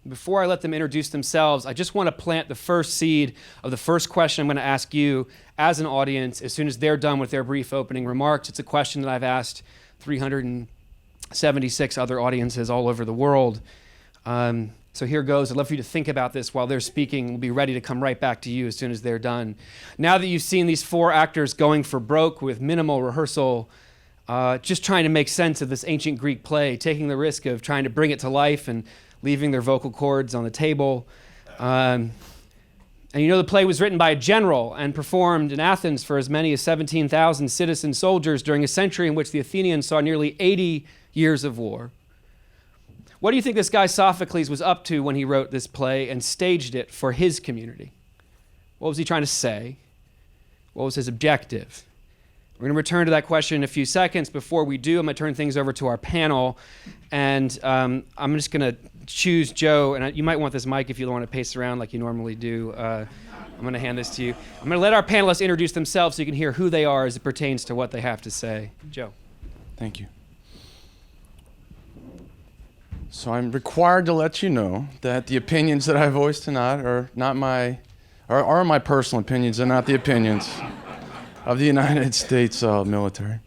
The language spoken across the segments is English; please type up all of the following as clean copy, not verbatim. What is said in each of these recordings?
Before I let them introduce themselves, I just want to plant the first seed of the first question I'm going to ask you as an audience as soon as they're done with their brief opening remarks. It's a question that I've asked 376 other audiences all over the world. So here goes. I'd love for you to think about this while they're speaking. We'll be ready to come right back to you as soon as they're done. Now that you've seen these four actors going for broke with minimal rehearsal, just trying to make sense of this ancient Greek play, taking the risk of trying to bring it to life and leaving their vocal cords on the table. And you know the play was written by a general and performed in Athens for as many as 17,000 citizen soldiers during a century in which the Athenians saw nearly 80 years of war. What do you think this guy Sophocles was up to when he wrote this play and staged it for his community? What was he trying to say? What was his objective? We're going to return to that question in a few seconds. Before we do, I'm going to turn things over to our panel. And I'm just going to choose Joe. And you might want this mic if you don't want to pace around like you normally do. I'm going to hand this to you. I'm going to let our panelists introduce themselves so you can hear who they are as it pertains to what they have to say. Joe. Thank you. So I'm required to let you know that the opinions that I voiced tonight are my personal opinions and not the opinions of the United States military.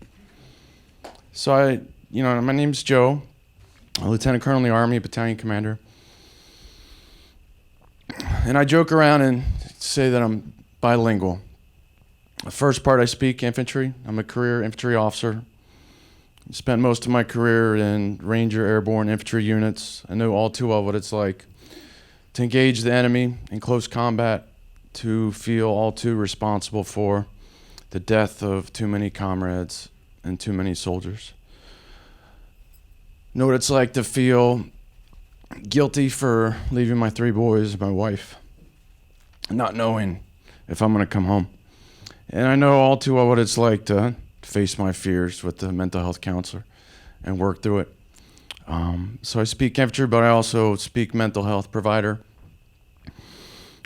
So my name's Joe, a lieutenant colonel in the Army, battalion commander. And I joke around and say that I'm bilingual. The first part I speak infantry. I'm a career infantry officer. Spent most of my career in Ranger Airborne infantry units. I know all too well what it's like to engage the enemy in close combat, to feel all too responsible for the death of too many comrades and too many soldiers. Know what it's like to feel guilty for leaving my three boys, my wife, not knowing if I'm going to come home. And I know all too well what it's like to face my fears with the mental health counselor and work through it. So I speak infantry, but I also speak mental health provider.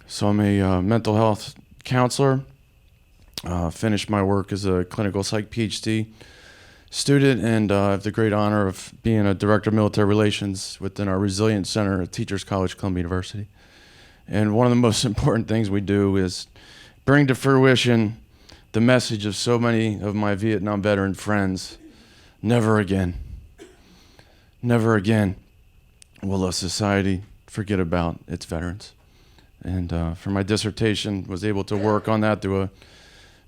So I'm a mental health counselor. Finished my work as a clinical psych PhD student, and I have the great honor of being a director of military relations within our Resilience Center at Teachers College, Columbia University. And one of the most important things we do is bring to fruition the message of so many of my Vietnam veteran friends: never again. Never again will a society forget about its veterans. And for my dissertation, was able to work on that through a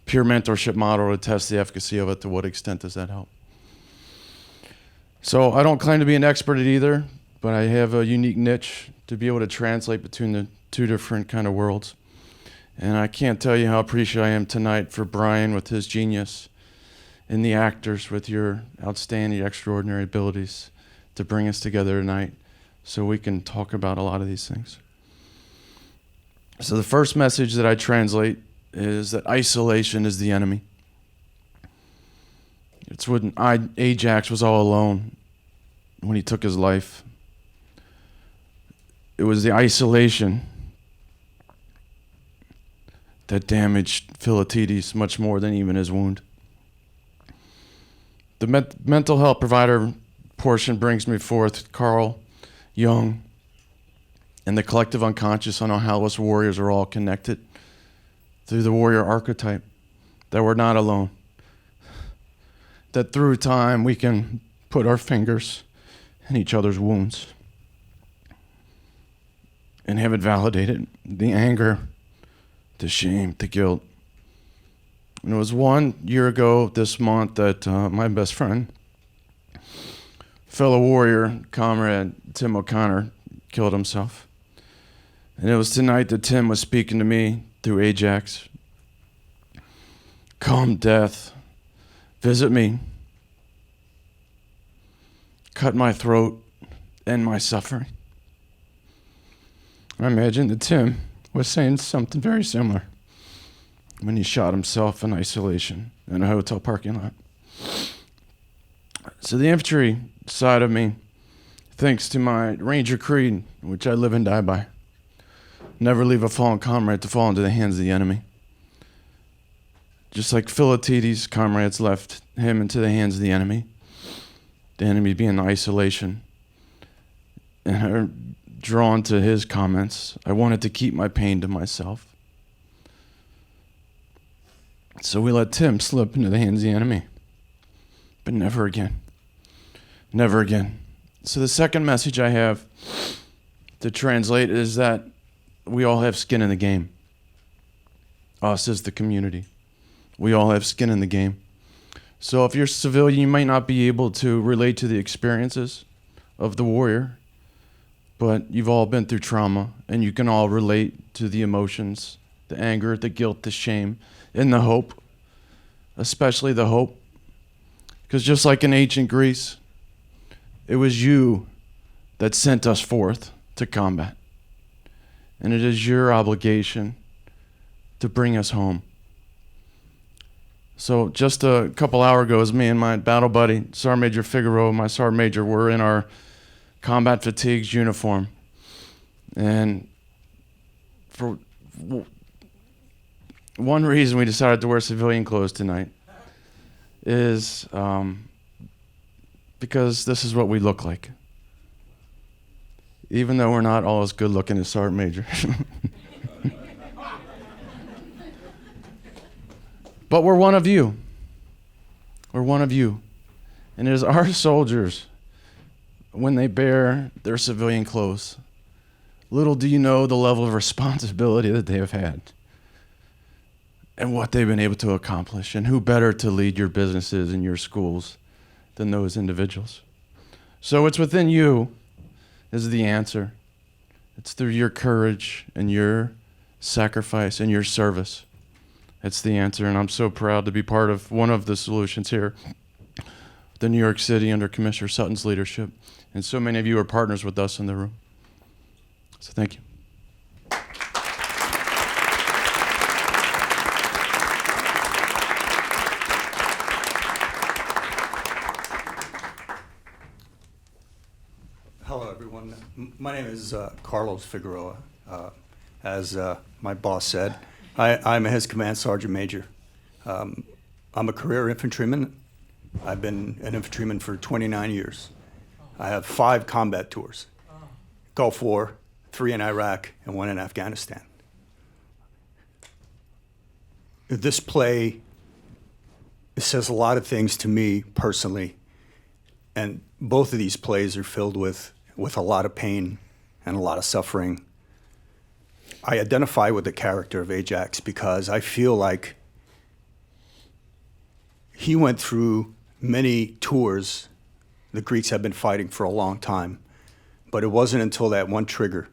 peer mentorship model to test the efficacy of it. To what extent does that help? So I don't claim to be an expert at either, but I have a unique niche to be able to translate between the two different kind of worlds. And I can't tell you how appreciative I am tonight for Brian with his genius and the actors with your outstanding, extraordinary abilities to bring us together tonight so we can talk about a lot of these things. So the first message that I translate is that isolation is the enemy. It's when Ajax was all alone when he took his life. It was the isolation that damaged Philoctetes much more than even his wound. The mental health provider portion brings me forth Carl Jung and the collective unconscious on how us warriors are all connected through the warrior archetype, that we're not alone, that through time we can put our fingers in each other's wounds and have it validated, the anger, the shame, the guilt. And it was 1 year ago this month that my best friend, fellow warrior, comrade Tim O'Connor, killed himself. And it was tonight that Tim was speaking to me through Ajax. Come, death, visit me. Cut my throat, end my suffering. I imagine that Tim was saying something very similar when he shot himself in isolation in a hotel parking lot. So the infantry side of me, thanks to my Ranger creed, which I live and die by, never leave a fallen comrade to fall into the hands of the enemy. Just like Philoctetes' comrades left him into the hands of the enemy being isolation. And drawn to his comments. I wanted to keep my pain to myself. So we let Tim slip into the hands of the enemy. But never again. Never again. So the second message I have to translate is that we all have skin in the game. Us as the community. We all have skin in the game. So if you're civilian, you might not be able to relate to the experiences of the warrior, but you've all been through trauma, and you can all relate to the emotions, the anger, the guilt, the shame, and the hope, especially the hope. Because just like in ancient Greece, it was you that sent us forth to combat. And it is your obligation to bring us home. So just a couple hours ago, me and my battle buddy, Sergeant Major Figueroa, my Sergeant Major, were in our combat fatigues uniform. And for one reason we decided to wear civilian clothes tonight is because this is what we look like. Even though we're not all as good looking as Sergeant Major. But we're one of you. We're one of you. And it is our soldiers, when they bear their civilian clothes, little do you know the level of responsibility that they have had and what they've been able to accomplish. And who better to lead your businesses and your schools than those individuals? So it's within you is the answer. It's through your courage and your sacrifice and your service. It's the answer, and I'm so proud to be part of one of the solutions here, the New York City under Commissioner Sutton's leadership. And so many of you are partners with us in the room. So thank you. Hello, everyone. My name is Carlos Figueroa. As my boss said, I'm his command sergeant major. I'm a career infantryman. I've been an infantryman for 29 years. I have 5 combat tours. Gulf War, 3 in Iraq, and 1 in Afghanistan. This play says a lot of things to me personally, and both of these plays are filled with a lot of pain and a lot of suffering. I identify with the character of Ajax because I feel like he went through many tours. The Greeks have been fighting for a long time, but it wasn't until that one trigger,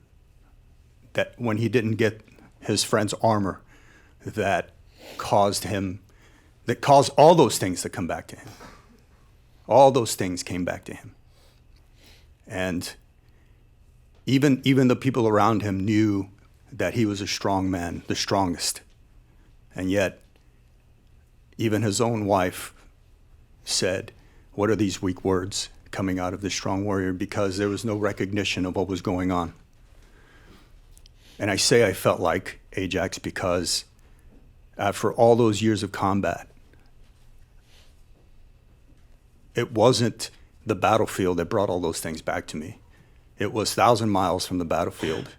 that when he didn't get his friend's armor, that caused all those things to come back to him. All those things came back to him. And even the people around him knew that he was a strong man, the strongest. And yet, even his own wife said, "What are these weak words coming out of this strong warrior?" Because there was no recognition of what was going on. And I say I felt like Ajax because after all those years of combat, it wasn't the battlefield that brought all those things back to me. It was 1,000 miles from the battlefield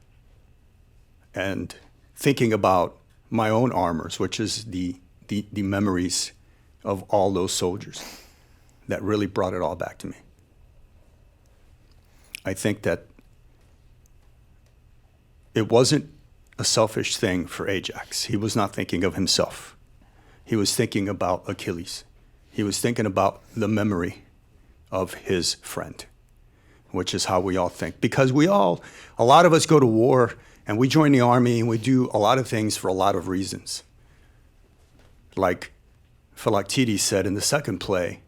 and thinking about my own armors, which is the memories of all those soldiers, that really brought it all back to me. I think that it wasn't a selfish thing for Ajax. He was not thinking of himself. He was thinking about Achilles. He was thinking about the memory of his friend, which is how we all think. Because a lot of us go to war and we join the army and we do a lot of things for a lot of reasons. Like Philoctetes said in the second play,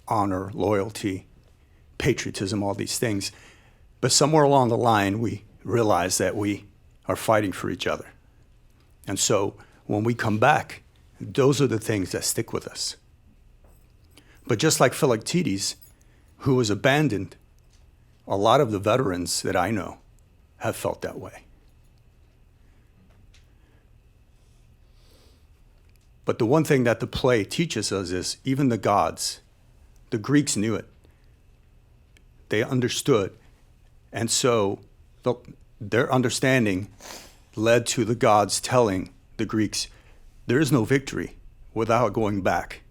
honor, loyalty, patriotism, all these things. But somewhere along the line, we realize that we are fighting for each other. And so when we come back, those are the things that stick with us. But just like Philoctetes, who was abandoned, a lot of the veterans that I know have felt that way. But the one thing that the play teaches us is even the gods, the Greeks knew it. They understood. And so their understanding led to the gods telling the Greeks, there is no victory without going back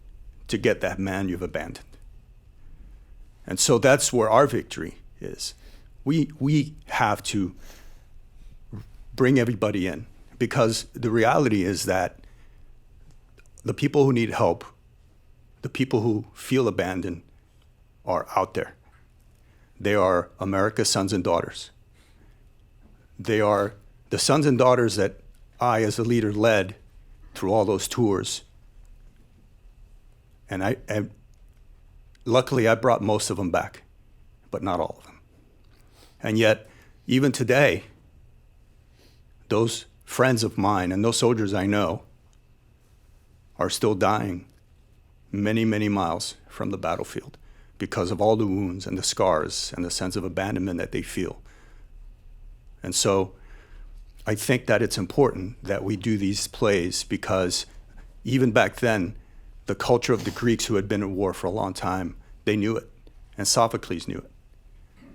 to get that man you've abandoned. And so that's where our victory is. We have to bring everybody in, because the reality is that the people who need help, the people who feel abandoned, are out there. They are America's sons and daughters. They are the sons and daughters that I, as a leader, led through all those tours. And luckily, I brought most of them back, but not all of them. And yet, even today, those friends of mine and those soldiers I know are still dying many, many miles from the battlefield because of all the wounds and the scars and the sense of abandonment that they feel. And so I think that it's important that we do these plays, because even back then, the culture of the Greeks who had been at war for a long time, they knew it, and Sophocles knew it,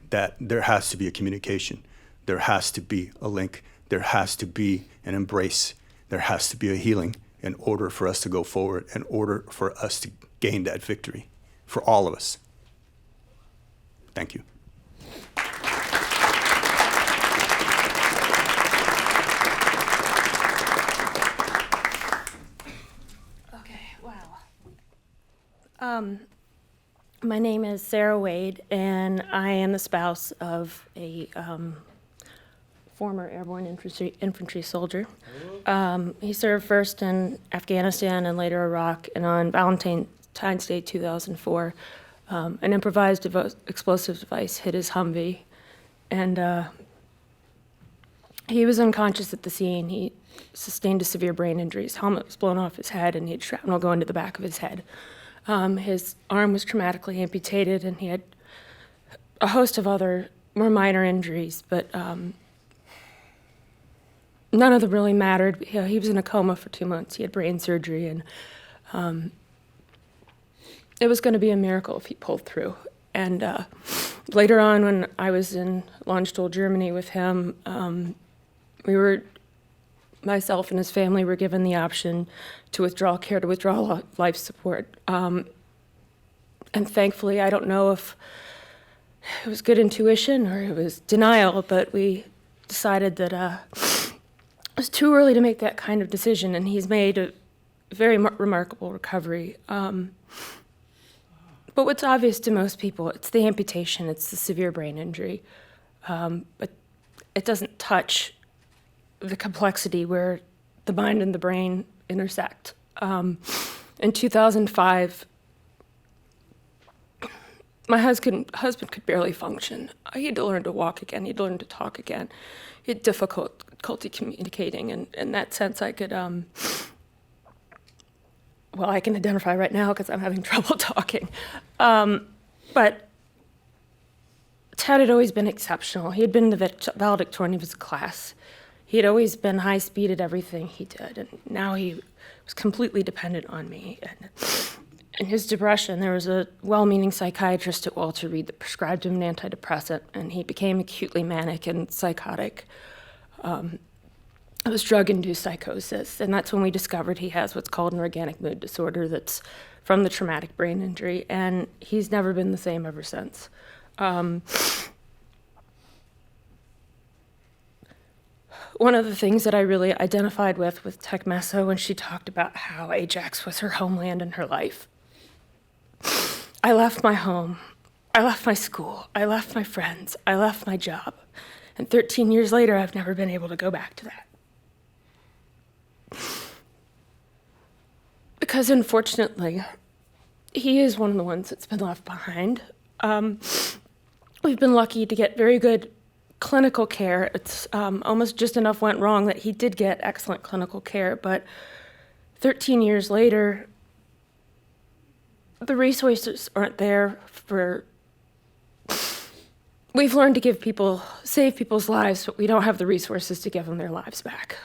that there has to be a communication, there has to be a link, there has to be an embrace, there has to be a healing in order for us to go forward, in order for us to gain that victory for all of us. Thank you. My name is Sarah Wade, and I am the spouse of a former airborne infantry soldier. He served first in Afghanistan and later Iraq, and on Valentine's Day 2004, an improvised explosive device hit his Humvee, and he was unconscious at the scene. He sustained a severe brain injury. His helmet was blown off his head, and he had shrapnel going to the back of his head. His arm was traumatically amputated, and he had a host of other more minor injuries, but none of them really mattered. He was in a coma for 2 months. He had brain surgery, and it was going to be a miracle if he pulled through. And later on, when I was in Landstuhl, Germany with him, myself and his family were given the option to withdraw life support. And thankfully, I don't know if it was good intuition or it was denial, but we decided that it was too early to make that kind of decision, and he's made a very remarkable recovery. But what's obvious to most people, it's the amputation, it's the severe brain injury, but it doesn't touch the complexity where the mind and the brain intersect. In 2005, my husband could barely function. He had to learn to walk again. He had to learn to talk again. He had difficulty communicating, and in that sense, I could, I can identify right now because I'm having trouble talking. But Ted had always been exceptional. He had been the valedictorian of his class. He had always been high speed at everything he did, and now he was completely dependent on me. And in his depression, there was a well-meaning psychiatrist at Walter Reed that prescribed him an antidepressant, and he became acutely manic and psychotic. It was drug-induced psychosis, and that's when we discovered he has what's called an organic mood disorder that's from the traumatic brain injury, and he's never been the same ever since. One of the things that I really identified with Tecmessa when she talked about how Ajax was her homeland and her life. I left my home, I left my school, I left my friends, I left my job, and 13 years later, I've never been able to go back to that. Because unfortunately, he is one of the ones that's been left behind. We've been lucky to get very good clinical care. It's almost just enough went wrong that he did get excellent clinical care, but 13 years later, the resources aren't there for. We've learned to save people's lives, but we don't have the resources to give them their lives back.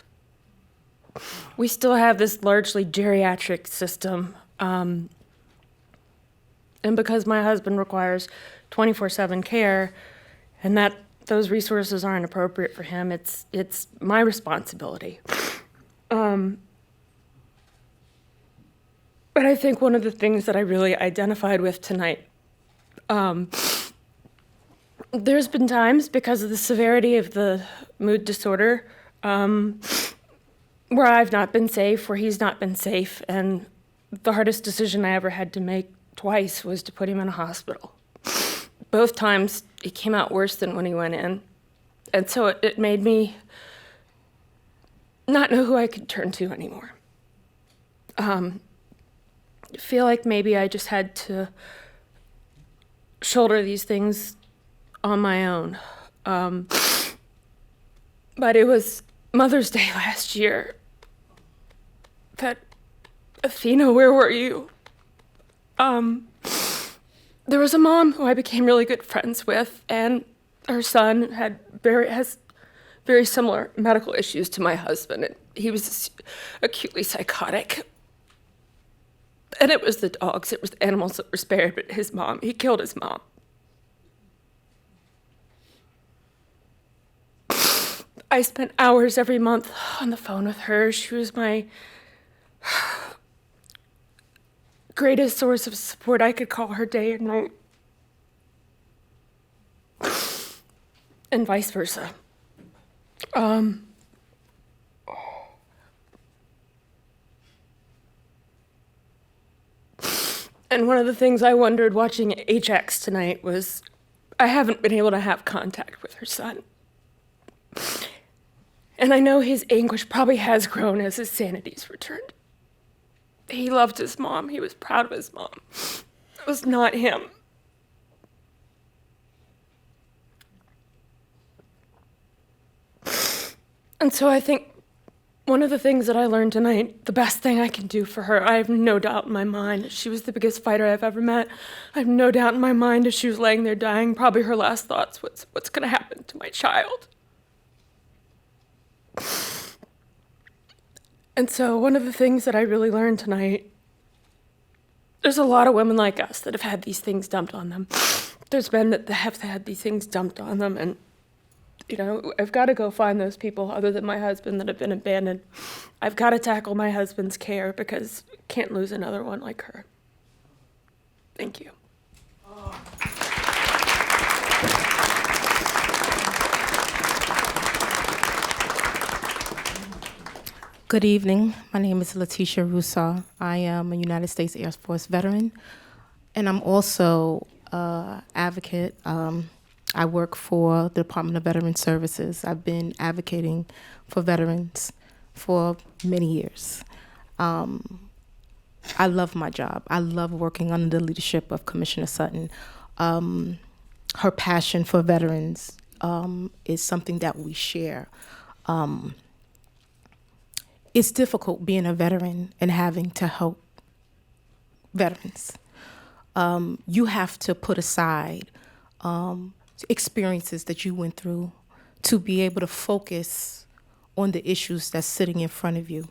We still have this largely geriatric system, and because my husband requires 24/7 care, and that those resources aren't appropriate for him. It's my responsibility. But I think one of the things that I really identified with tonight, there's been times, because of the severity of the mood disorder, where I've not been safe, where he's not been safe, and the hardest decision I ever had to make twice was to put him in a hospital. Both times, it came out worse than when he went in. And so it made me not know who I could turn to anymore. Feel like maybe I just had to shoulder these things on my own. But it was Mother's Day last year that, Athena, where were you? There was a mom who I became really good friends with, and her son has very similar medical issues to my husband. And he was acutely psychotic. And it was the dogs, it was the animals that were spared, but he killed his mom. I spent hours every month on the phone with her. She was my greatest source of support. I could call her day and night. And vice versa. And one of the things I wondered watching Ajax tonight was I haven't been able to have contact with her son. And I know his anguish probably has grown as his sanity's returned. He loved his mom. He was proud of his mom. It was not him. And so I think one of the things that I learned tonight, the best thing I can do for her, I have no doubt in my mind, she was the biggest fighter I've ever met. I have no doubt in my mind as she was laying there dying, probably her last thoughts, what's gonna happen to my child? And so one of the things that I really learned tonight, there's a lot of women like us that have had these things dumped on them. There's men that have had these things dumped on them, and I've got to go find those people other than my husband that have been abandoned. I've got to tackle my husband's care because I can't lose another one like her. Thank you. Good evening. My name is Letitia Russo. I am a United States Air Force veteran, and I'm also an advocate. I work for the Department of Veteran Services. I've been advocating for veterans for many years. I love my job. I love working under the leadership of Commissioner Sutton. Her passion for veterans is something that we share. It's difficult being a veteran and having to help veterans. You have to put aside experiences that you went through to be able to focus on the issues that's sitting in front of you.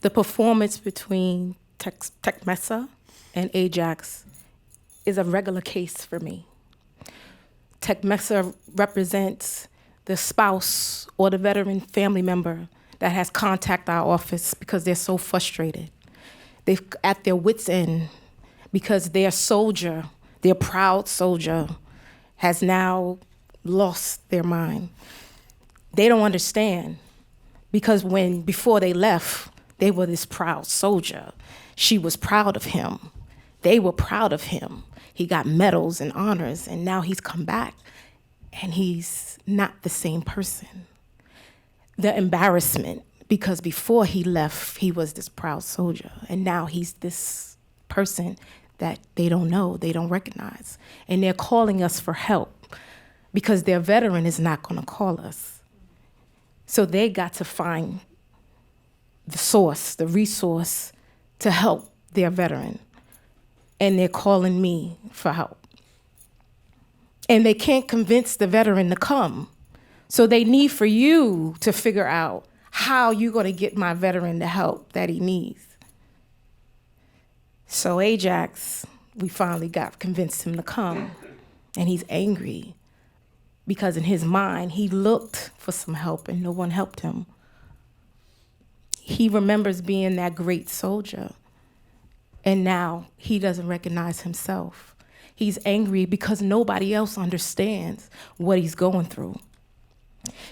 The performance between Tech Mesa and Ajax is a regular case for me. Tech Mesa represents the spouse or the veteran family member that has contacted our office because they're so frustrated. They're at their wits' end because their soldier, their proud soldier, has now lost their mind. They don't understand because before they left, they were this proud soldier. She was proud of him. They were proud of him. He got medals and honors, and now he's come back, and he's not the same person. The embarrassment, because before he left, he was this proud soldier, and now he's this person that they don't know, they don't recognize. And they're calling us for help because their veteran is not gonna call us. So they got to find the source, the resource to help their veteran. And they're calling me for help. And they can't convince the veteran to come. So they need for you to figure out how you're gonna get my veteran the help that he needs. So Ajax, we finally convinced him to come, and he's angry. because in his mind, he looked for some help and no one helped him. He remembers being that great soldier, and now he doesn't recognize himself. He's angry because nobody else understands what he's going through.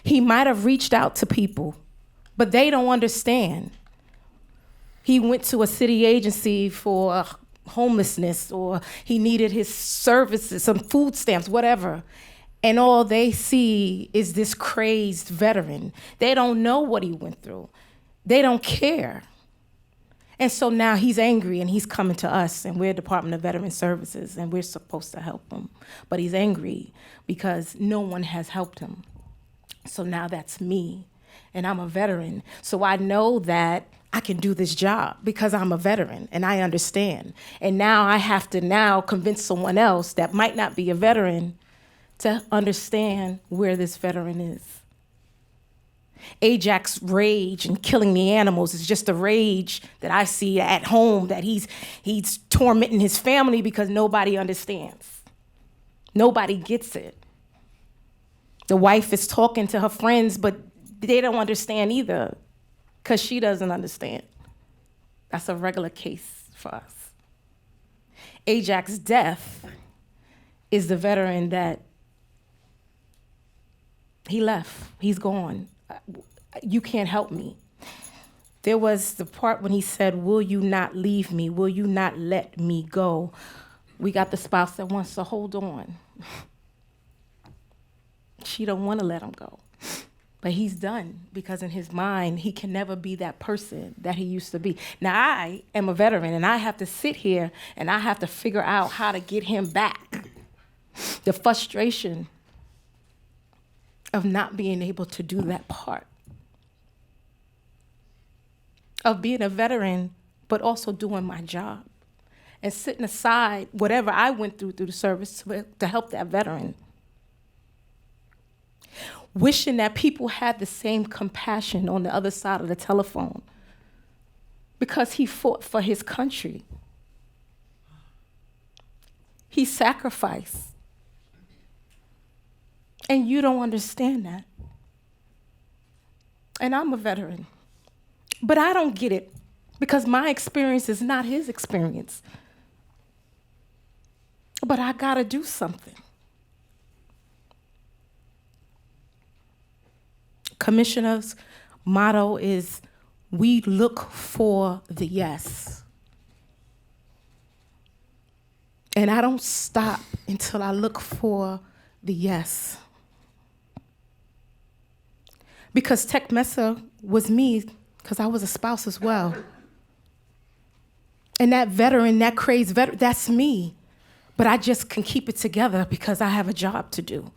He might have reached out to people, but they don't understand. He went to a city agency for homelessness, or he needed his services, some food stamps, whatever. And all they see is this crazed veteran. They don't know what he went through. They don't care. And so now he's angry and he's coming to us, and we're Department of Veteran Services and we're supposed to help him. But he's angry because no one has helped him. So now that's me, and I'm a veteran. So I know that I can do this job because I'm a veteran and I understand. And now I have to now convince someone else that might not be a veteran to understand where this veteran is. Ajax's rage and killing the animals is just a rage that I see at home, that he's tormenting his family because nobody understands. Nobody gets it. The wife is talking to her friends, but they don't understand either because she doesn't understand. That's a regular case for us. Ajax's death is the veteran that he left. He's gone. You can't help me. There was the part when he said, will you not leave me? Will you not let me go? We got the spouse that wants to hold on. She don't want to let him go. But he's done, because in his mind, he can never be that person that he used to be. Now, I am a veteran, and I have to sit here, and I have to figure out how to get him back. The frustration of not being able to do that part. Of being a veteran, but also doing my job. And setting aside whatever I went through the service to help that veteran. Wishing that people had the same compassion on the other side of the telephone, because he fought for his country. He sacrificed. And you don't understand that. And I'm a veteran. But I don't get it, because my experience is not his experience. But I gotta do something. Commissioner's motto is, we look for the yes. And I don't stop until I look for the yes. Because Tech Mesa was me, because I was a spouse as well. And that veteran, that crazed veteran, that's me. But I just can keep it together because I have a job to do.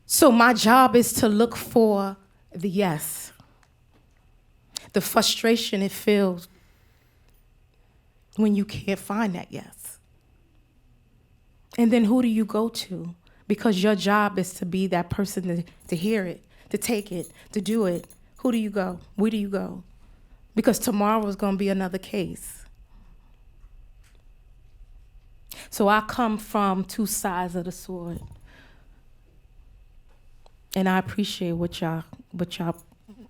So my job is to look for the yes. The frustration it feels when you can't find that yes. And then who do you go to? Because your job is to be that person to hear it, to take it, to do it. Who do you go? Where do you go? Because tomorrow is going to be another case. So I come from two sides of the sword. And I appreciate what y'all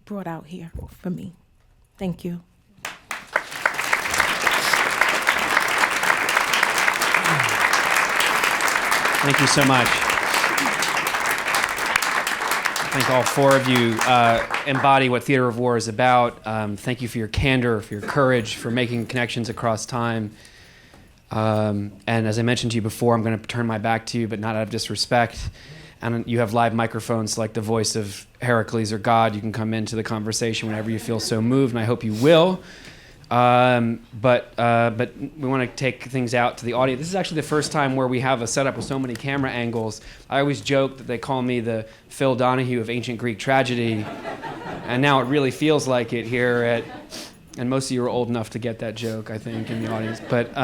brought out here for me. Thank you. Thank you so much. I think all four of you embody what Theater of War is about. Thank you for your candor, for your courage, for making connections across time. And as I mentioned to you before, I'm going to turn my back to you, but not out of disrespect. And you have live microphones like the voice of Heracles or God. You can come into the conversation whenever you feel so moved, and I hope you will. But we want to take things out to the audience. This is actually the first time where we have a setup with so many camera angles. I always joke that they call me the Phil Donahue of ancient Greek tragedy, and now it really feels like it here at. And most of you are old enough to get that joke, I think, in the audience. But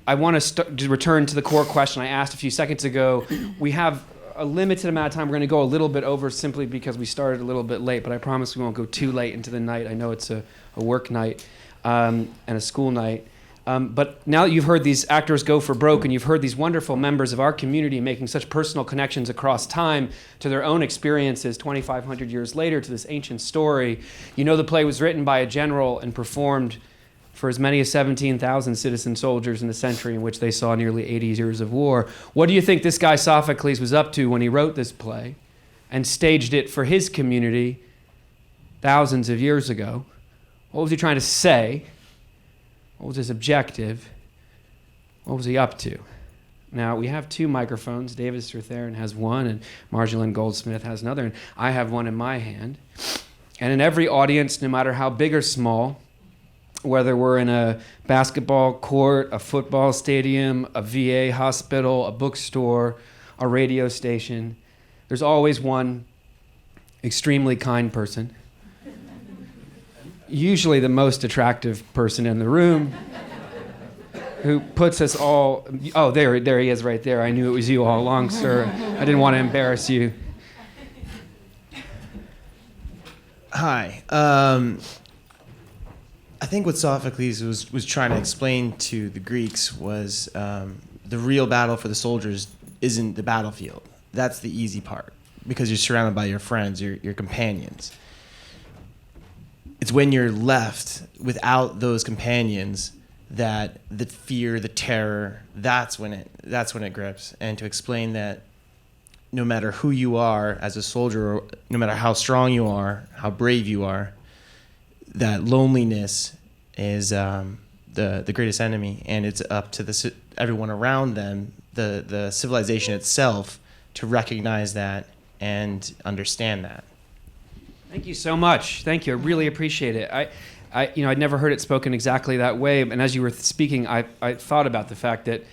I want to return to the core question I asked a few seconds ago. We have a limited amount of time. We're going to go a little bit over simply because we started a little bit late, but I promise we won't go too late into the night. I know it's a work night and a school night. But now that you've heard these actors go for broke and you've heard these wonderful members of our community making such personal connections across time to their own experiences 2,500 years later to this ancient story, you know the play was written by a general and performed for as many as 17,000 citizen soldiers in the century in which they saw nearly 80 years of war. What do you think this guy Sophocles was up to when he wrote this play and staged it for his community thousands of years ago? What was he trying to say? What was his objective? What was he up to? Now, we have two microphones. David Strathairn has one, and Marjolaine Goldsmith has another, and I have one in my hand. And in every audience, no matter how big or small, whether we're in a basketball court, a football stadium, a VA hospital, a bookstore, a radio station, there's always one extremely kind person, usually the most attractive person in the room, who puts us all... Oh, there he is right there. I knew it was you all along, sir. I didn't want to embarrass you. Hi. I think what Sophocles was trying to explain to the Greeks was the real battle for the soldiers isn't the battlefield. That's the easy part, because you're surrounded by your friends, your companions. It's when you're left without those companions that the fear, the terror, that's when it grips. And to explain that no matter who you are as a soldier, or no matter how strong you are, how brave you are, that loneliness is the greatest enemy, and it's up to everyone around them, the civilization itself, to recognize that and understand that. Thank you so much. Thank you. I really appreciate it. I'd never heard it spoken exactly that way. And as you were speaking, I thought about the fact that,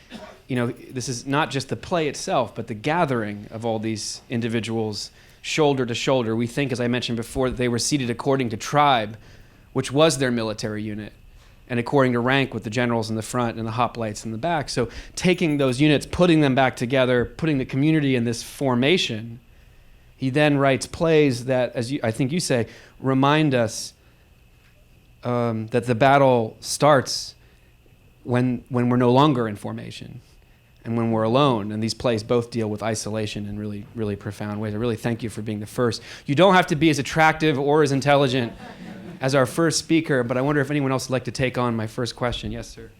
this is not just the play itself, but the gathering of all these individuals shoulder to shoulder. We think, as I mentioned before, that they were seated according to tribe, which was their military unit, and according to rank, with the generals in the front and the hoplites in the back. So taking those units, putting them back together, putting the community in this formation, he then writes plays that, I think you say, remind us that the battle starts when we're no longer in formation and when we're alone. And these plays both deal with isolation in really, really profound ways. I really thank you for being the first. You don't have to be as attractive or as intelligent as our first speaker, but I wonder if anyone else would like to take on my first question. Yes, sir.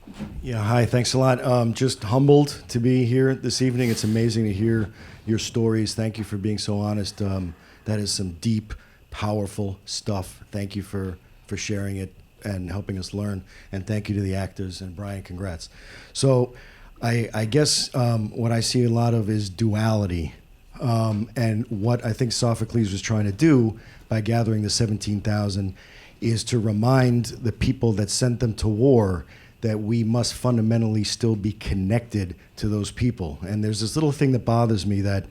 Yeah, hi, thanks a lot. Just humbled to be here this evening. It's amazing to hear your stories. Thank you for being so honest. That is some deep, powerful stuff. Thank you for sharing it and helping us learn. And thank you to the actors. And Brian, congrats. So I guess what I see a lot of is duality. And what I think Sophocles was trying to do by gathering the 17,000 is to remind the people that sent them to war that we must fundamentally still be connected to those people. And there's this little thing that bothers me that,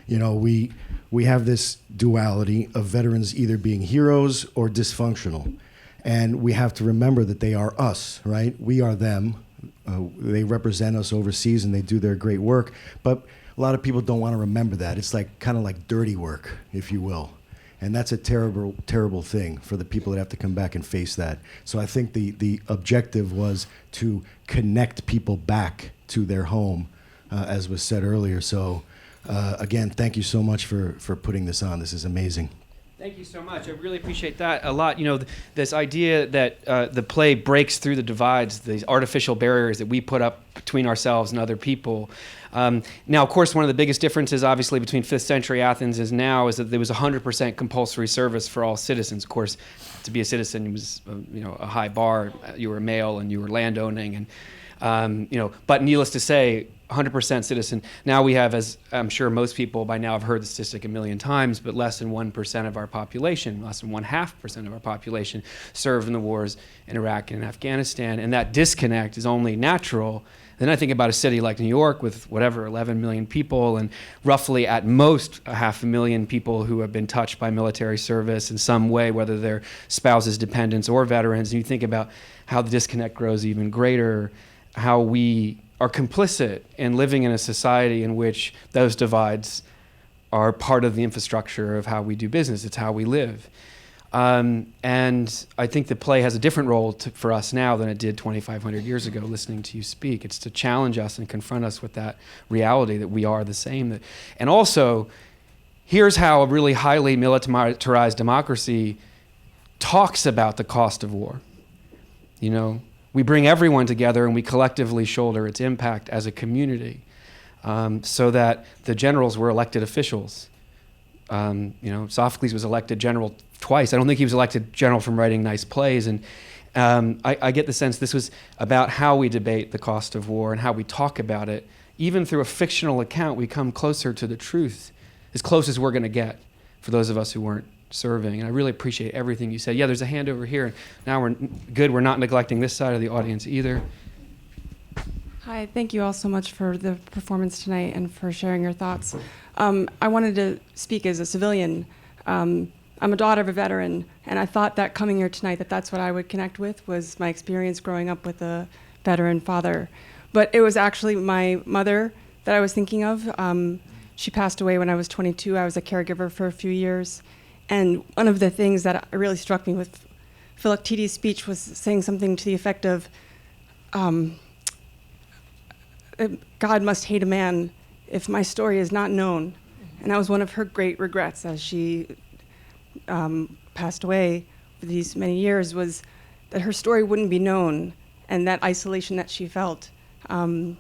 we have this duality of veterans either being heroes or dysfunctional. And we have to remember that they are us, right? We are them. They represent us overseas and they do their great work. But a lot of people don't want to remember that. It's kind of like dirty work, if you will. And that's a terrible, terrible thing for the people that have to come back and face that. So I think the objective was to connect people back to their home, as was said earlier. So again, thank you so much for putting this on. This is amazing. Thank you so much. I really appreciate that a lot. This idea that the play breaks through the divides, these artificial barriers that we put up between ourselves and other people. Now, of course, one of the biggest differences, obviously, between 5th century Athens is that there was 100% compulsory service for all citizens. Of course, to be a citizen was, a high bar. You were male and you were landowning, and But needless to say, 100% citizen. Now we have, as I'm sure most people by now have heard the statistic a million times, but less than 1% of our population, less than 0.5% of our population served in the wars in Iraq and Afghanistan, and that disconnect is only natural. Then I think about a city like New York with 11 million people and roughly at most 500,000 people who have been touched by military service in some way, whether they're spouses, dependents, or veterans. And you think about how the disconnect grows even greater, how we are complicit in living in a society in which those divides are part of the infrastructure of how we do business. It's how we live. And I think the play has a different role for us now than it did 2,500 years ago, listening to you speak. It's to challenge us and confront us with that reality that we are the same. And also, here's how a really highly militarized democracy talks about the cost of war. You know, we bring everyone together and we collectively shoulder its impact as a community, so that the generals were elected officials. You know, Sophocles was elected general twice. I don't think he was elected general from writing nice plays. And I get the sense this was about how we debate the cost of war and how we talk about it. Even through a fictional account, we come closer to the truth, as close as we're going to get for those of us who weren't serving. And I really appreciate everything you said. Yeah, there's a hand over here. Now we're good. We're not neglecting this side of the audience either. Hi, thank you all so much for the performance tonight and for sharing your thoughts. I wanted to speak as a civilian. I'm a daughter of a veteran, and I thought that coming here tonight, that's what I would connect with, was my experience growing up with a veteran father. But it was actually my mother that I was thinking of. She passed away when I was 22. I was a caregiver for a few years. And one of the things that really struck me with Philoctetes' speech was saying something to the effect of, God must hate a man if my story is not known. And that was one of her great regrets as she passed away for these many years, was that her story wouldn't be known, and that isolation that she felt. I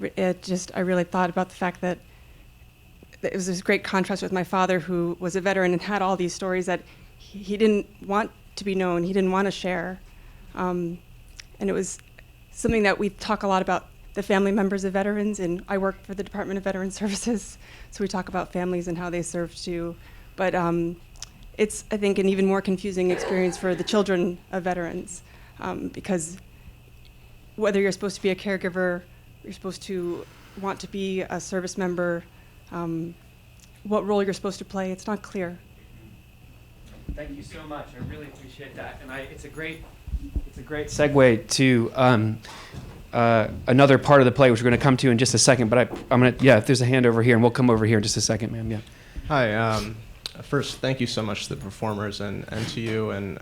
really thought about the fact that it was this great contrast with my father, who was a veteran and had all these stories that he didn't want to be known, he didn't want to share. And it was something that we talk a lot about, the family members of veterans, and I work for the Department of Veteran Services, so we talk about families and how they serve too. But it's, I think, an even more confusing experience for the children of veterans, because whether you're supposed to be a caregiver, you're supposed to want to be a service member, what role you're supposed to play, it's not clear. Thank you so much. I really appreciate that. And it's a great segue to another part of the play, which we're going to come to in just a second. But I'm going to, if there's a hand over here, and we'll come over here in just a second, ma'am. Yeah. Hi. First, thank you so much to the performers and to you and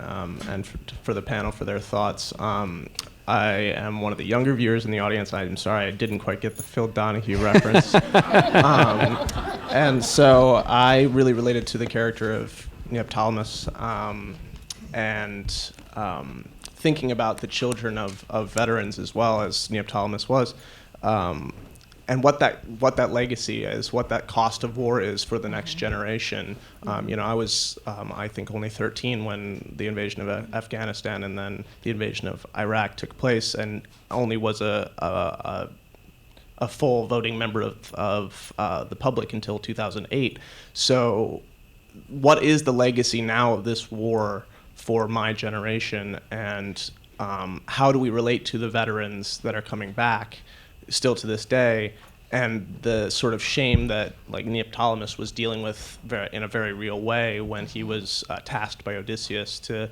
for the panel for their thoughts. I am one of the younger viewers in the audience. I'm sorry I didn't quite get the Phil Donahue reference. And so I really related to the character of Neoptolemus and thinking about the children of veterans as well as Neoptolemus was, and what that legacy is, what that cost of war is for the next generation. I was, I think, only 13 when the invasion of Afghanistan and then the invasion of Iraq took place, and only was a full voting member of the public until 2008. So what is the legacy now of this war for my generation, and how do we relate to the veterans that are coming back still to this day, and the sort of shame that Neoptolemus was dealing with in a very real way when he was tasked by Odysseus to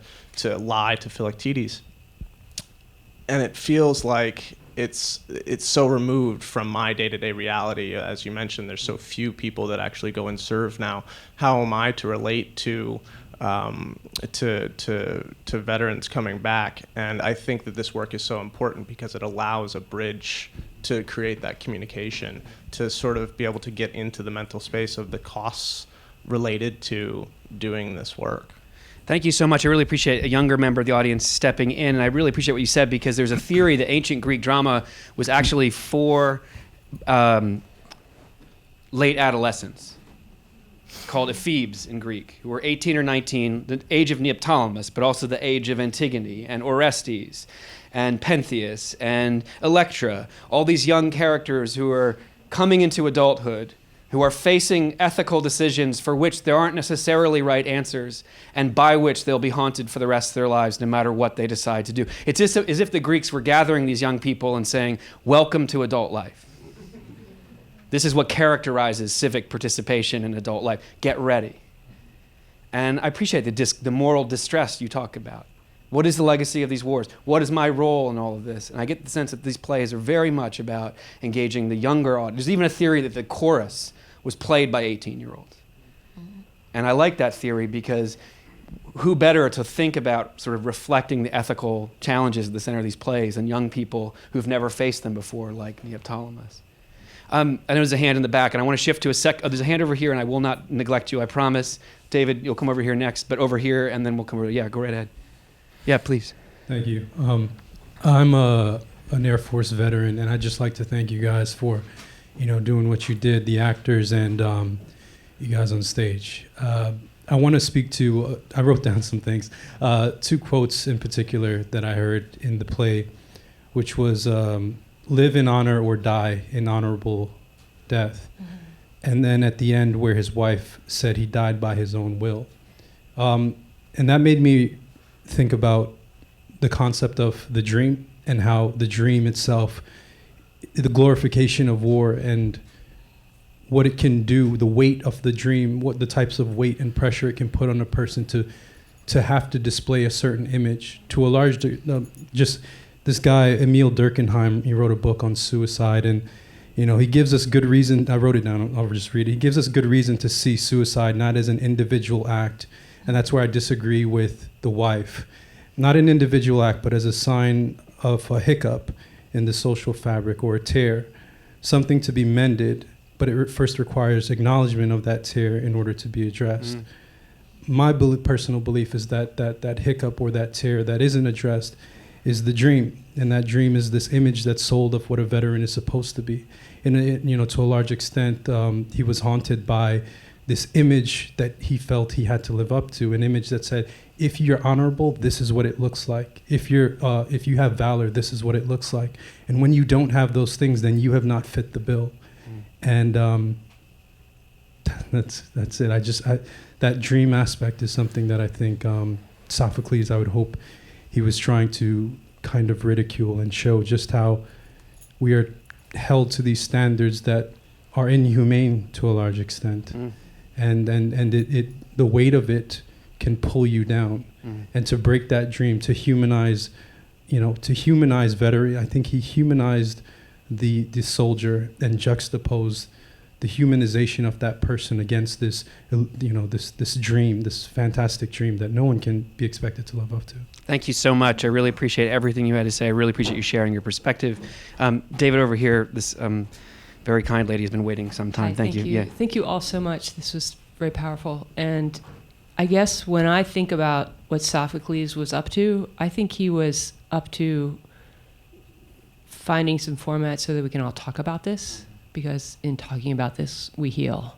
lie to Philoctetes. And it feels like it's so removed from my day-to-day reality. As you mentioned, there's so few people that actually go and serve now. How am I to relate to veterans coming back? And I think that this work is so important because it allows a bridge to create that communication, to sort of be able to get into the mental space of the costs related to doing this work. Thank you so much. I really appreciate a younger member of the audience stepping in, and I really appreciate what you said, because there's a theory that ancient Greek drama was actually for late adolescents, called ephebes in Greek, who were 18 or 19, the age of Neoptolemus, but also the age of Antigone and Orestes and Pentheus and Electra, all these young characters who are coming into adulthood, who are facing ethical decisions for which there aren't necessarily right answers, and by which they'll be haunted for the rest of their lives no matter what they decide to do. It's as if the Greeks were gathering these young people and saying, welcome to adult life. This is what characterizes civic participation in adult life. Get ready. And I appreciate the moral distress you talk about. What is the legacy of these wars? What is my role in all of this? And I get the sense that these plays are very much about engaging the younger audience. There's even a theory that the chorus was played by 18-year-olds. And I like that theory because who better to think about sort of reflecting the ethical challenges at the center of these plays than young people who've never faced them before, like Neoptolemus. And there's a hand in the back, and I want to shift to there's a hand over here, and I will not neglect you, I promise. David, you'll come over here next, but over here, and then we'll come over. Yeah, go right ahead. Yeah, please. Thank you. I'm an Air Force veteran, and I'd just like to thank you guys for, doing what you did, the actors and you guys on stage. I want to speak to, I wrote down some things, 2 quotes in particular that I heard in the play, which was, live in honor or die in honorable death. Mm-hmm. And then at the end where his wife said he died by his own will. And that made me think about the concept of the dream and how the dream itself, the glorification of war and what it can do, the weight of the dream, what the types of weight and pressure it can put on a person to have to display a certain image to a large, just this guy, Emil Durkheim, he wrote a book on suicide, and he gives us good reason, I wrote it down, I'll just read it. He gives us good reason to see suicide not as an individual act, and that's where I disagree with the wife. Not an individual act, but as a sign of a hiccup in the social fabric or a tear, something to be mended, but it first requires acknowledgement of that tear in order to be addressed. My personal belief is that hiccup or that tear that isn't addressed is the dream, and that dream is this image that's sold of what a veteran is supposed to be. And to a large extent, he was haunted by this image that he felt he had to live up to, an image that said, if you're honorable, this is what it looks like. If you have valor, this is what it looks like. And when you don't have those things, then you have not fit the bill. And that's it. That dream aspect is something that I think Sophocles, I would hope he was trying to kind of ridicule and show just how we are held to these standards that are inhumane to a large extent. And it the weight of it can pull you down. And to break that dream, to humanize veteran, I think he humanized the soldier and juxtaposed the humanization of that person against this dream, this fantastic dream that no one can be expected to live up to. Thank you so much. I really appreciate everything you had to say. I really appreciate you sharing your perspective. David over here, this very kind lady has been waiting some time. Hi, thank you. Yeah. Thank you all so much. This was very powerful. And I guess when I think about what Sophocles was up to, I think he was up to finding some format so that we can all talk about this, because in talking about this, we heal.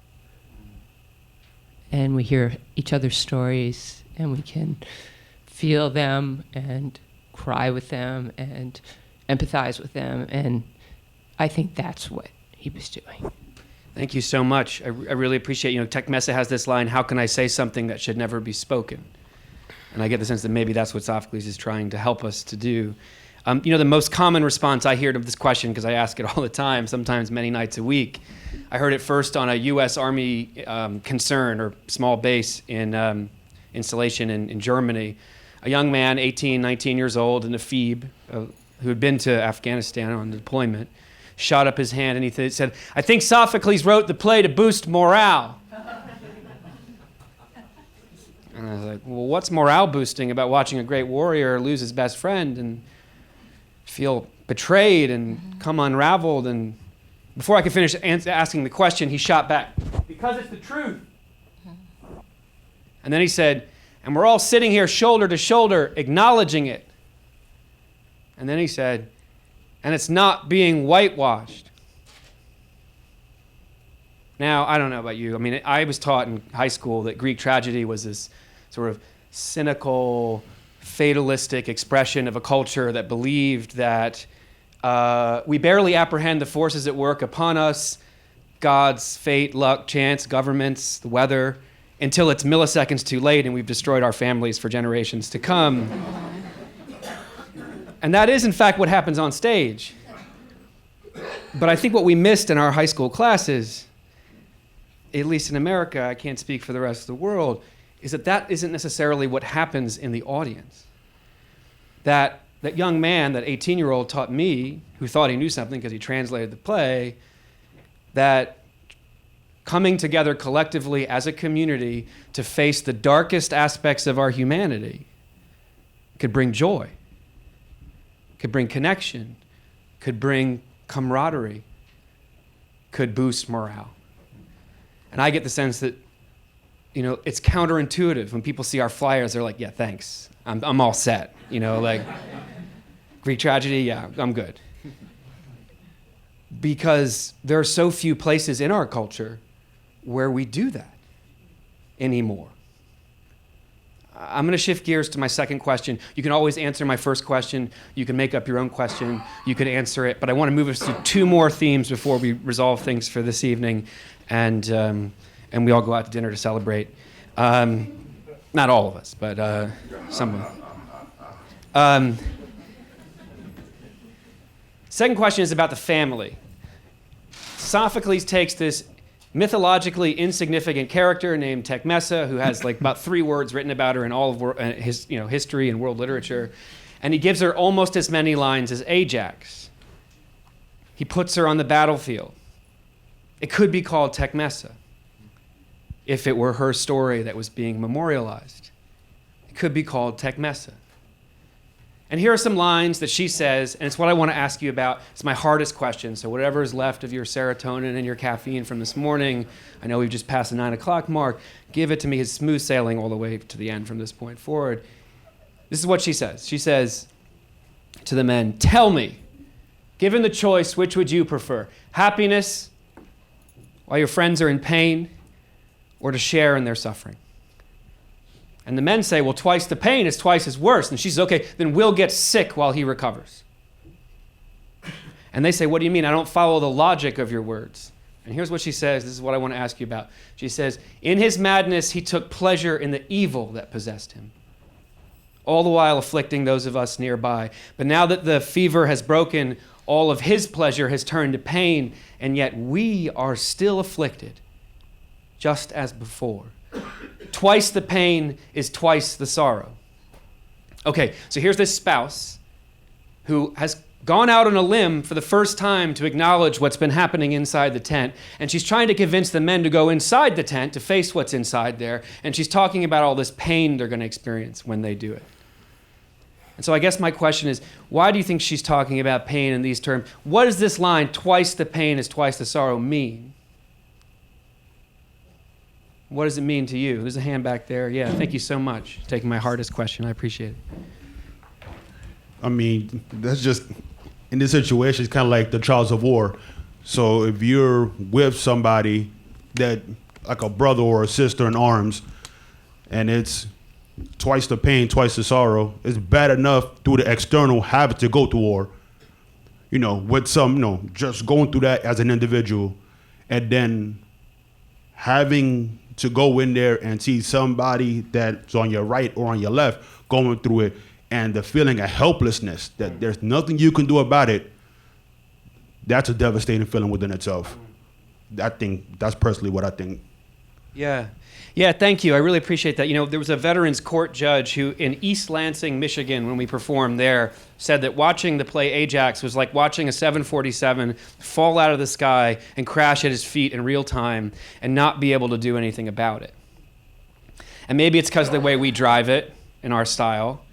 And we hear each other's stories, and we can feel them and cry with them and empathize with them. And I think that's what he was doing. Thank you so much. I really appreciate, Tech Mesa has this line, how can I say something that should never be spoken? And I get the sense that maybe that's what Sophocles is trying to help us to do. The most common response I hear to this question, because I ask it all the time, sometimes many nights a week, I heard it first on a U.S. Army concern or small base in installation in Germany. A young man, 18, 19 years old, in a Phoebe, who had been to Afghanistan on deployment, shot up his hand and he said, I think Sophocles wrote the play to boost morale. And I was like, well, what's morale boosting about watching a great warrior lose his best friend and feel betrayed and come unraveled? And before I could finish asking the question, he shot back, because it's the truth. And then he said, and we're all sitting here shoulder to shoulder acknowledging it. And then he said, and it's not being whitewashed. Now, I don't know about you. I mean, I was taught in high school that Greek tragedy was this sort of cynical, fatalistic expression of a culture that believed that we barely apprehend the forces at work upon us, God's fate, luck, chance, governments, the weather, until it's milliseconds too late and we've destroyed our families for generations to come. And that is, in fact, what happens on stage. But I think what we missed in our high school classes, at least in America, I can't speak for the rest of the world, is that isn't necessarily what happens in the audience. That young man, that 18-year-old taught me, who thought he knew something because he translated the play, that coming together collectively as a community to face the darkest aspects of our humanity could bring joy, could bring connection, could bring camaraderie, could boost morale. And I get the sense that, it's counterintuitive. When people see our flyers, they're like, yeah, thanks. I'm all set. Like, Greek tragedy, yeah, I'm good. Because there are so few places in our culture where we do that anymore. I'm going to shift gears to my second question. You can always answer my first question. You can make up your own question. You could answer it. But I want to move us to two more themes before we resolve things for this evening. And we all go out to dinner to celebrate. Not all of us, but some of them. Second question is about the family. Sophocles takes this mythologically insignificant character named Tecmessa, who has like about 3 words written about her in all of his history and world literature, and he gives her almost as many lines as Ajax. He puts her on the battlefield. It could be called Tecmessa if it were her story that was being memorialized. It could be called Tecmessa. And here are some lines that she says, and it's what I want to ask you about. It's my hardest question, so whatever is left of your serotonin and your caffeine from this morning, I know we've just passed the 9 o'clock mark, give it to me. It's smooth sailing all the way to the end from this point forward. This is what she says. She says to the men, tell me, given the choice, which would you prefer? Happiness while your friends are in pain, or to share in their suffering? And the men say, well, twice the pain is twice as worse. And she says, okay, then we'll get sick while he recovers. And they say, what do you mean? I don't follow the logic of your words. And here's what she says. This is what I want to ask you about. She says, in his madness, he took pleasure in the evil that possessed him, all the while afflicting those of us nearby. But now that the fever has broken, all of his pleasure has turned to pain, and yet we are still afflicted, just as before. Twice the pain is twice the sorrow. Okay, so here's this spouse who has gone out on a limb for the first time to acknowledge what's been happening inside the tent, and she's trying to convince the men to go inside the tent to face what's inside there, and she's talking about all this pain they're going to experience when they do it. And so I guess my question is, why do you think she's talking about pain in these terms? What does this line, twice the pain is twice the sorrow, mean? What does it mean to you? There's a hand back there. Yeah, thank you so much for taking my hardest question. I appreciate it. I mean, that's just, in this situation, it's kind of like the trials of war. So if you're with somebody that, like a brother or a sister in arms, and it's twice the pain, twice the sorrow, it's bad enough through the external having to go to war, with some, just going through that as an individual, and then having to go in there and see somebody that's on your right or on your left going through it, and the feeling of helplessness that there's nothing you can do about it, that's a devastating feeling within itself. I think that's personally what I think. Yeah, thank you. I really appreciate that. There was a Veterans Court judge who in East Lansing, Michigan, when we performed there, said that watching the play Ajax was like watching a 747 fall out of the sky and crash at his feet in real time and not be able to do anything about it. And maybe it's because of the way we drive it in our style,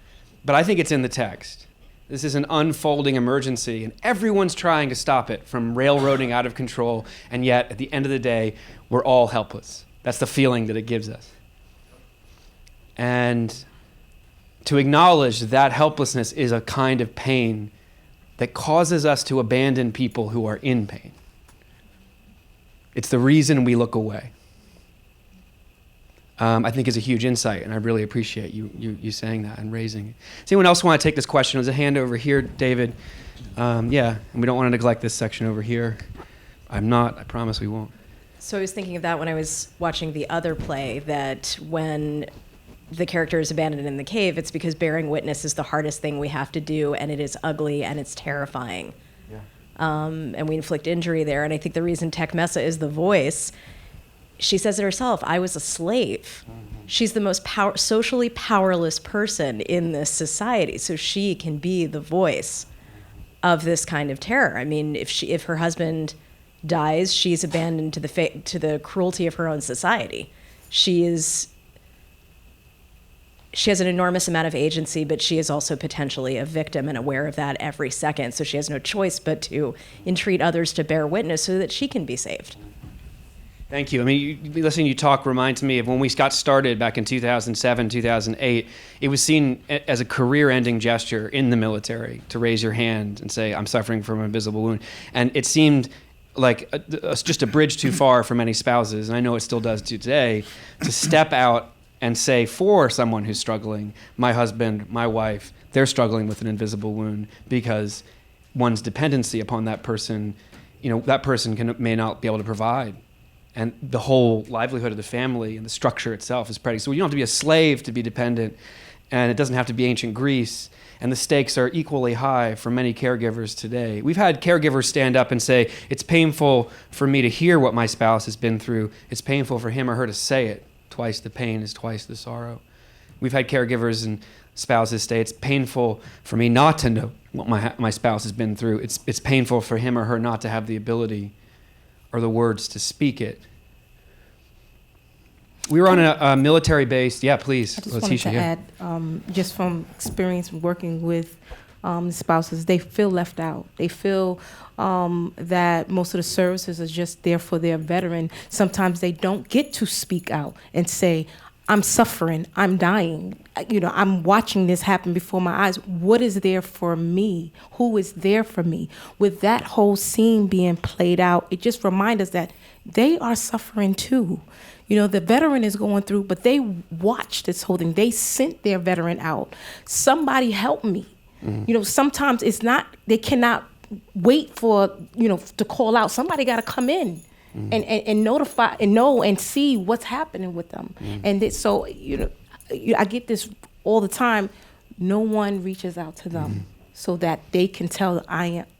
but I think it's in the text. This is an unfolding emergency, and everyone's trying to stop it from railroading out of control, and yet at the end of the day, we're all helpless. That's the feeling that it gives us. And to acknowledge that helplessness is a kind of pain that causes us to abandon people who are in pain. It's the reason we look away. I think is a huge insight, and I really appreciate you saying that and raising it. Does anyone else want to take this question? There's a hand over here, David. And we don't want to neglect this section over here. I'm not. I promise we won't. So I was thinking of that when I was watching the other play, that when the character is abandoned in the cave, it's because bearing witness is the hardest thing we have to do, and it is ugly and it's terrifying. Yeah. And we inflict injury there. And I think the reason Tecmessa is the voice, she says it herself, I was a slave. Mm-hmm. She's the most socially powerless person in this society, so she can be the voice of this kind of terror. I mean, if her husband dies, she's abandoned to the cruelty of her own society. She has an enormous amount of agency, but she is also potentially a victim and aware of that every second. So she has no choice but to entreat others to bear witness so that she can be saved. Thank you. I mean, listening to you talk reminds me of when we got started back in 2007, 2008. It was seen as a career-ending gesture in the military to raise your hand and say, I'm suffering from an invisible wound. And it seemed like just a bridge too far for many spouses, and I know it still does to today, to step out and say for someone who's struggling, my husband, my wife, they're struggling with an invisible wound, because one's dependency upon that person, that person may not be able to provide. And the whole livelihood of the family and the structure itself is predicate. So you don't have to be a slave to be dependent, and it doesn't have to be ancient Greece. And the stakes are equally high for many caregivers today. We've had caregivers stand up and say, it's painful for me to hear what my spouse has been through. It's painful for him or her to say it. Twice the pain is twice the sorrow. We've had caregivers and spouses say, it's painful for me not to know what my spouse has been through. It's painful for him or her not to have the ability or the words to speak it. We were on a military base. Yeah, please. I just wanted to add, just from experience working with spouses, they feel left out. They feel that most of the services are just there for their veteran. Sometimes they don't get to speak out and say, I'm suffering, I'm dying. I'm watching this happen before my eyes. What is there for me? Who is there for me? With that whole scene being played out, it just reminds us that they are suffering too. The veteran is going through, but they watched this whole thing. They sent their veteran out. Somebody help me. Sometimes it's not, they cannot wait for, to call out. Somebody got to come in and notify and know and see what's happening with them. And I get this all the time. No one reaches out to them so that they can tell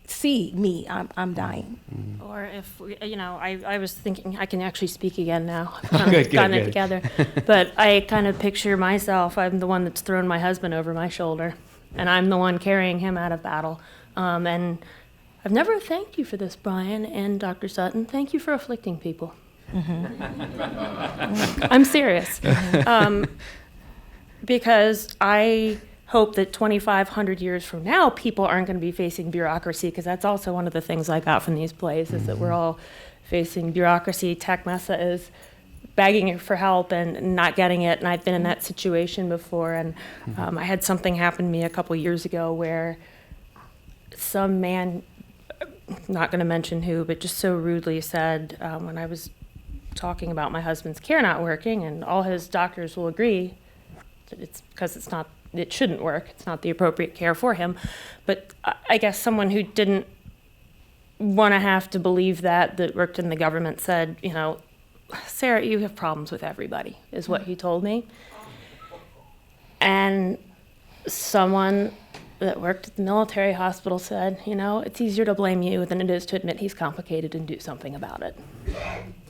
see me, I'm dying. Or if, I was thinking, I can actually speak again now. Good. It together. But I kind of picture myself, I'm the one that's thrown my husband over my shoulder, and I'm the one carrying him out of battle. And I've never thanked you for this, Brian and Dr. Sutton. Thank you for afflicting people. I'm serious. Because I hope that 2,500 years from now, people aren't going to be facing bureaucracy, because that's also one of the things I got from these plays, is that we're all facing bureaucracy. Tech Mesa is begging for help and not getting it, and I've been in that situation before. And I had something happen to me a couple years ago where some man, not going to mention who, but just so rudely said, when I was talking about my husband's care not working, and all his doctors will agree that it's because it shouldn't work. It's not the appropriate care for him. But I guess someone who didn't want to have to believe that worked in the government said, Sarah, you have problems with everybody, is what he told me. And someone that worked at the military hospital said, it's easier to blame you than it is to admit he's complicated and do something about it.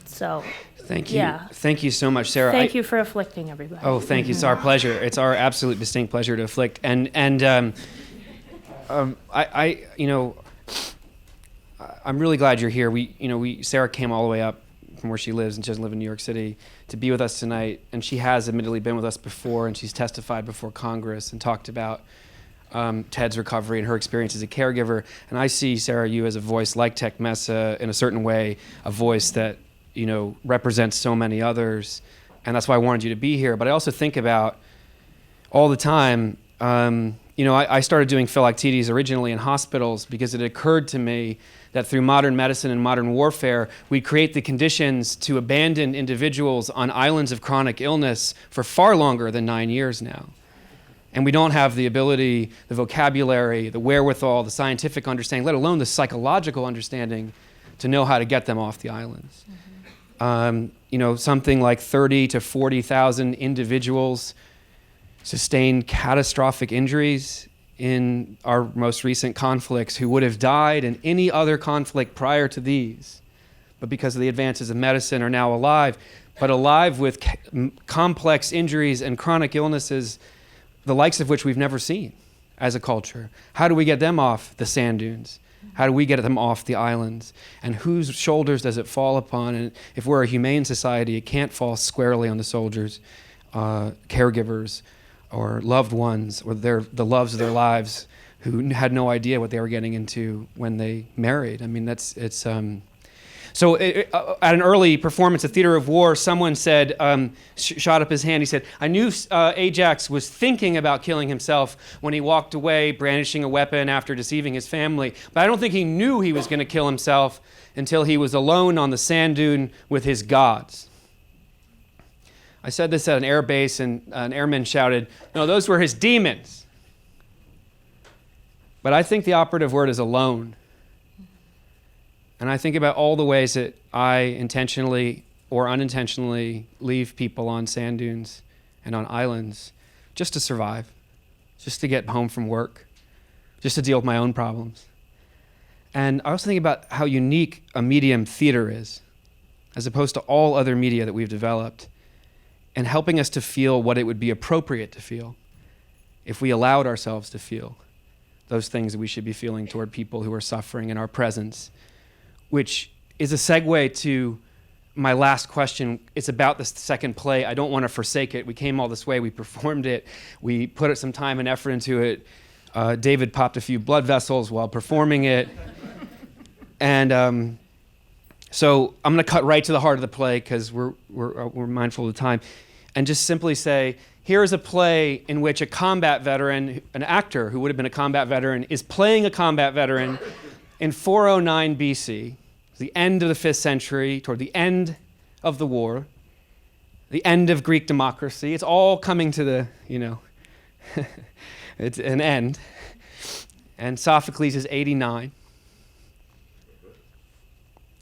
So thank you. Yeah. Thank you so much, Sarah. Thank you for afflicting everybody. Oh, thank you. It's our pleasure. It's our absolute distinct pleasure to afflict. And I'm really glad you're here. Sarah came all the way up from where she lives, and she doesn't live in New York City, to be with us tonight. And she has admittedly been with us before, and she's testified before Congress and talked about Ted's recovery and her experience as a caregiver. And I see, Sarah, you as a voice like Tech Mesa, in a certain way, a voice that represents so many others, and that's why I wanted you to be here. But I also think about all the time, I started doing Philoctetes originally in hospitals because it occurred to me that through modern medicine and modern warfare, we create the conditions to abandon individuals on islands of chronic illness for far longer than 9 years now. And we don't have the ability, the vocabulary, the wherewithal, the scientific understanding, let alone the psychological understanding to know how to get them off the islands. Something like 30 to 40,000 individuals sustained catastrophic injuries in our most recent conflicts who would have died in any other conflict prior to these, but because of the advances of medicine are now alive, but alive with complex injuries and chronic illnesses, the likes of which we've never seen as a culture. How do we get them off the sand dunes? How do we get them off the islands? And whose shoulders does it fall upon? And if we're a humane society, it can't fall squarely on the soldiers, caregivers, or loved ones, or the loves of their lives, who had no idea what they were getting into when they married. I mean, So at an early performance at Theater of War, someone said, shot up his hand, he said, I knew Ajax was thinking about killing himself when he walked away brandishing a weapon after deceiving his family, but I don't think he knew he was going to kill himself until he was alone on the sand dune with his gods. I said this at an air base, and an airman shouted, no, those were his demons. But I think the operative word is alone. And I think about all the ways that I intentionally or unintentionally leave people on sand dunes and on islands just to survive, just to get home from work, just to deal with my own problems. And I also think about how unique a medium theater is, as opposed to all other media that we've developed, and helping us to feel what it would be appropriate to feel if we allowed ourselves to feel those things that we should be feeling toward people who are suffering in our presence, which is a segue to my last question. It's about the second play. I don't want to forsake it. We came all this way. We performed it. We put some time and effort into it. David popped a few blood vessels while performing it. And so I'm going to cut right to the heart of the play because we're mindful of the time, and just simply say, here is a play in which a combat veteran, an actor who would have been a combat veteran, is playing a combat veteran in 409 BC, the end of the 5th century, toward the end of the war, the end of Greek democracy. It's all coming to the, it's an end. And Sophocles is 89.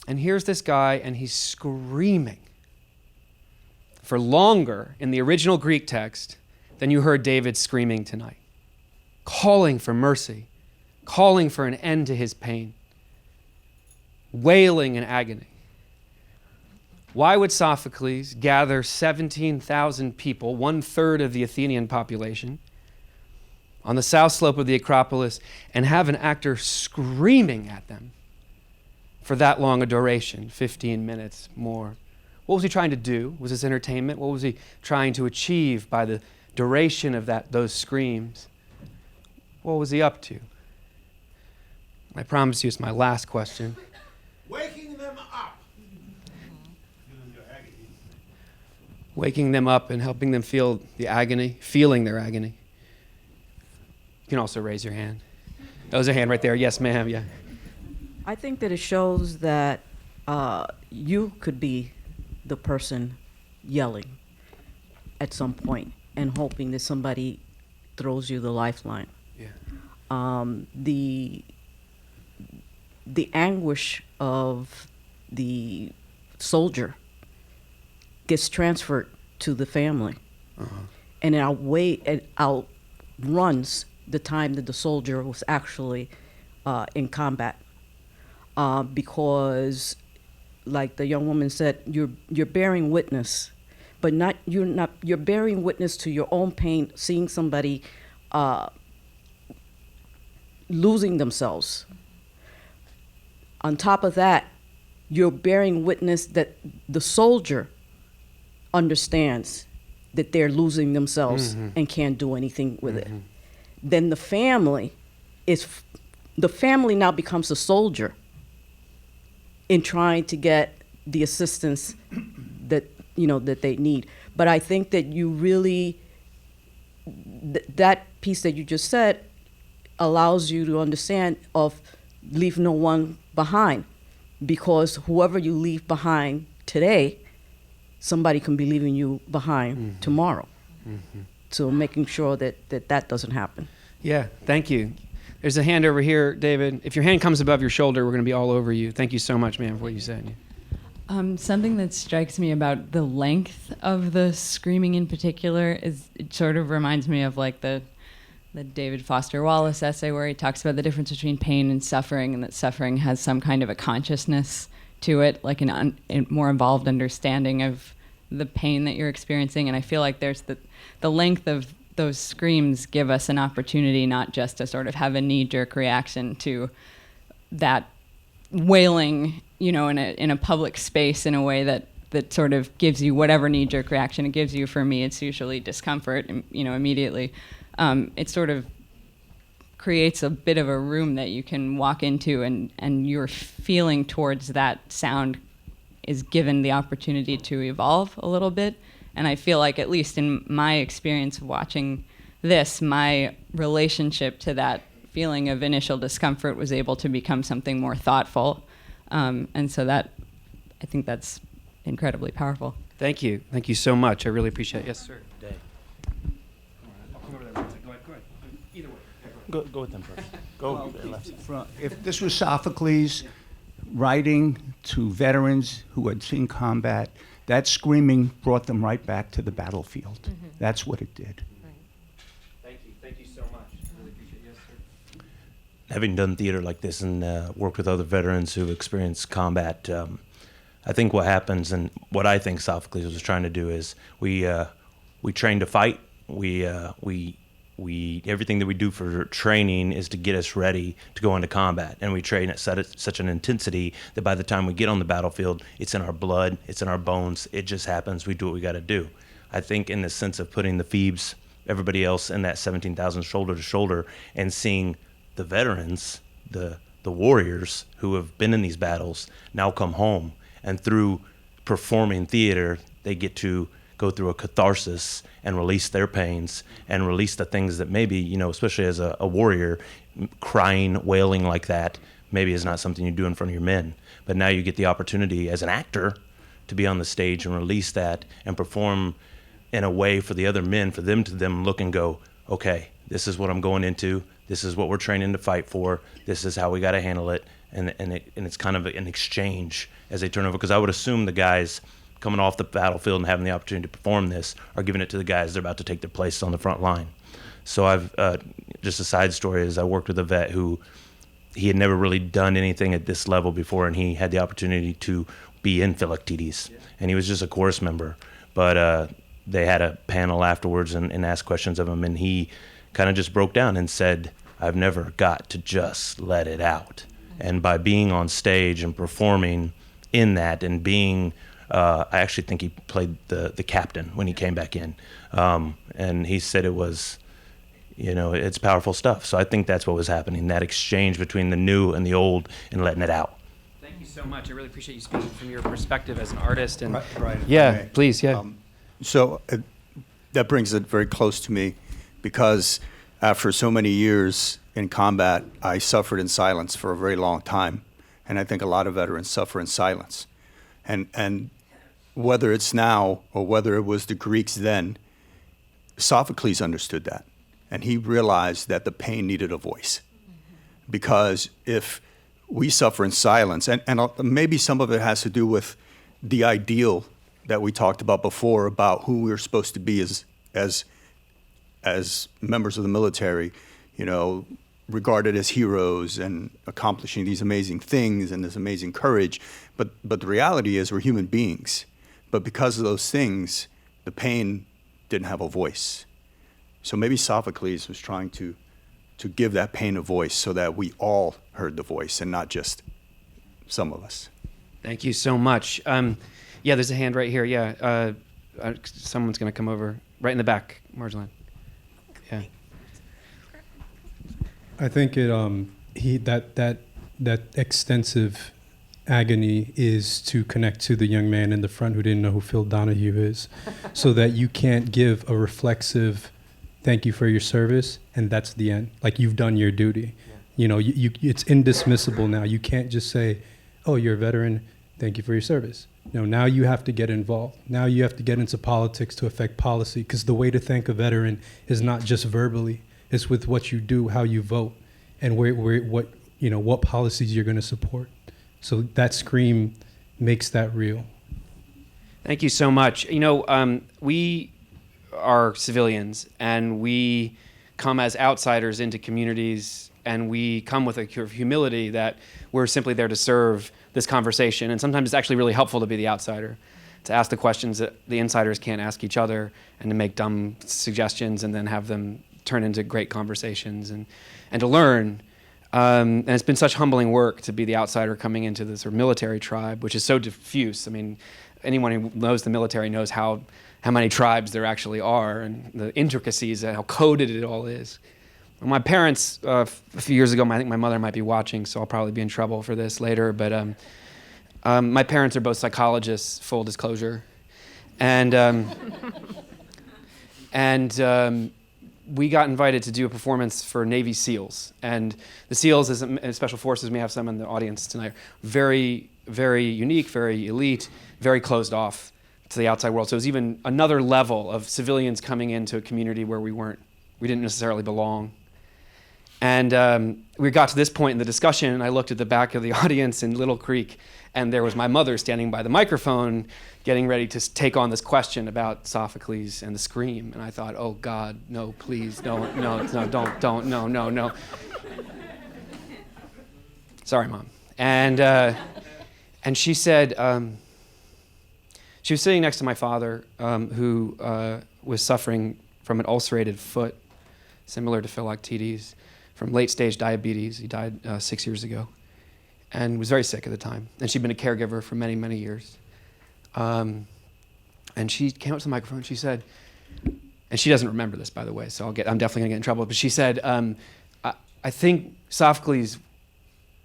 And here's this guy, and he's screaming for longer in the original Greek text than you heard David screaming tonight, calling for mercy, calling for an end to his pain, wailing in agony. Why would Sophocles gather 17,000 people, 1/3 of the Athenian population, on the south slope of the Acropolis, and have an actor screaming at them for that long a duration, 15 minutes more? What was he trying to do? Was this entertainment? What was he trying to achieve by the duration of those screams? What was he up to? I promise you it's my last question. Waking them up. Waking them up and helping them feel the agony, feeling their agony. You can also raise your hand. That was a hand right there. Yes, ma'am. Yeah. I think that it shows that you could be the person yelling at some point and hoping that somebody throws you the lifeline. Yeah. The anguish of the soldier gets transferred to the family, and it outruns the time that the soldier was actually in combat, because, like the young woman said, you're bearing witness, but you're bearing witness to your own pain, seeing somebody losing themselves. On top of that, you're bearing witness that the soldier understands that they're losing themselves and can't do anything with it. Then the family now becomes a soldier in trying to get the assistance that they need. But I think that you really, that piece that you just said allows you to understand of leave no one behind, because whoever you leave behind today, somebody can be leaving you behind tomorrow. So making sure that doesn't happen. Yeah, thank you. There's a hand over here, David. If your hand comes above your shoulder, we're going to be all over you. Thank you so much, ma'am, for what you said. Something that strikes me about the length of the screaming in particular is it sort of reminds me of like the David Foster Wallace essay where he talks about the difference between pain and suffering, and that suffering has some kind of a consciousness to it, like a more involved understanding of the pain that you're experiencing. And I feel like there's the length of those screams give us an opportunity not just to sort of have a knee-jerk reaction to that wailing, in a public space in a way that sort of gives you whatever knee-jerk reaction it gives you. For me, it's usually discomfort, immediately. It sort of creates a bit of a room that you can walk into, and your feeling towards that sound is given the opportunity to evolve a little bit. And I feel like, at least in my experience of watching this, my relationship to that feeling of initial discomfort was able to become something more thoughtful. And so I think that's incredibly powerful. Thank you. Thank you so much. I really appreciate it. Yes, sir. Either way. Go with them first. Go left. If this was Sophocles writing to veterans who had seen combat, that screaming brought them right back to the battlefield. Mm-hmm. That's what it did. Thank you. Thank you so much. Really appreciate it. Yes, sir. Having done theater like this and worked with other veterans who've experienced combat, I think what happens, and what I think Sophocles was trying to do, is we train to fight. We everything that we do for training is to get us ready to go into combat, and we train at such an intensity that by the time we get on the battlefield, it's in our blood, it's in our bones. It just happens. We do what we got to do. I think in the sense of putting the Phoebes, everybody else in that 17,000 shoulder to shoulder, and seeing the veterans, the warriors who have been in these battles now come home, and through performing theater, they get to go through a catharsis and release their pains and release the things that maybe, especially as a warrior, crying, wailing like that maybe is not something you do in front of your men. But now you get the opportunity as an actor to be on the stage and release that and perform in a way for the other men, for them to look and go, okay, this is what I'm going into. This is what we're training to fight for. This is how we got to handle it. And it's kind of an exchange as they turn over. Because I would assume the guys coming off the battlefield and having the opportunity to perform this are giving it to the guys that are about to take their place on the front line. So I've just a side story is I worked with a vet who he had never really done anything at this level before, and he had the opportunity to be in Philoctetes, and he was just a chorus member. But they had a panel afterwards and asked questions of him, and he kind of just broke down and said, I've never got to just let it out. And by being on stage and performing in that and being I actually think he played the captain when he came back in. And he said it was, it's powerful stuff. So I think that's what was happening, that exchange between the new and the old and letting it out. Thank you so much. I really appreciate you speaking from your perspective as an artist. And Right. yeah, please, yeah. So that brings it very close to me, because after so many years in combat, I suffered in silence for a very long time. And I think a lot of veterans suffer in silence. And whether it's now or whether it was the Greeks then, Sophocles understood that. And he realized that the pain needed a voice. Because if we suffer in silence, and maybe some of it has to do with the ideal that we talked about before about who we're supposed to be as members of the military, regarded as heroes and accomplishing these amazing things and this amazing courage. But the reality is we're human beings. But because of those things, the pain didn't have a voice. So maybe Sophocles was trying to give that pain a voice so that we all heard the voice and not just some of us. Thank you so much. Yeah, there's a hand right here. Yeah, someone's going to come over right in the back, Marjolaine. Yeah. I think that extensive agony is to connect to the young man in the front who didn't know who Phil Donahue is, so that you can't give a reflexive thank you for your service and that's the end. Like, you've done your duty. Yeah. It's indismissible now. You can't just say, oh, you're a veteran, thank you for your service. No, now you have to get involved. Now you have to get into politics to affect policy, because the way to thank a veteran is not just verbally. It's with what you do, how you vote, and what policies you're going to support. So that scream makes that real. Thank you so much. We are civilians, and we come as outsiders into communities, and we come with a humility that we're simply there to serve this conversation. And sometimes it's actually really helpful to be the outsider, to ask the questions that the insiders can't ask each other, and to make dumb suggestions and then have them turn into great conversations, and to learn And it's been such humbling work to be the outsider coming into this sort of military tribe, which is so diffuse. I mean, anyone who knows the military knows how many tribes there actually are and the intricacies and how coded it all is. My parents, a few years ago, I think my mother might be watching, so I'll probably be in trouble for this later, but my parents are both psychologists, full disclosure. And we got invited to do a performance for Navy SEALs. And the SEALs, as Special Forces, we have some in the audience tonight, very, very unique, very elite, very closed off to the outside world. So it was even another level of civilians coming into a community where we didn't necessarily belong. And we got to this point in the discussion, and I looked at the back of the audience in Little Creek, and there was my mother standing by the microphone getting ready to take on this question about Sophocles and the scream. And I thought, oh God, no, please, don't. Sorry, Mom. And she said, she was sitting next to my father, who was suffering from an ulcerated foot, similar to Philoctetes, from late-stage diabetes. He died 6 years ago, and was very sick at the time. And she'd been a caregiver for many, many years. And she came up to the microphone and she said, and she doesn't remember this, by the way, so I'm definitely gonna get in trouble, but she said, I think Sophocles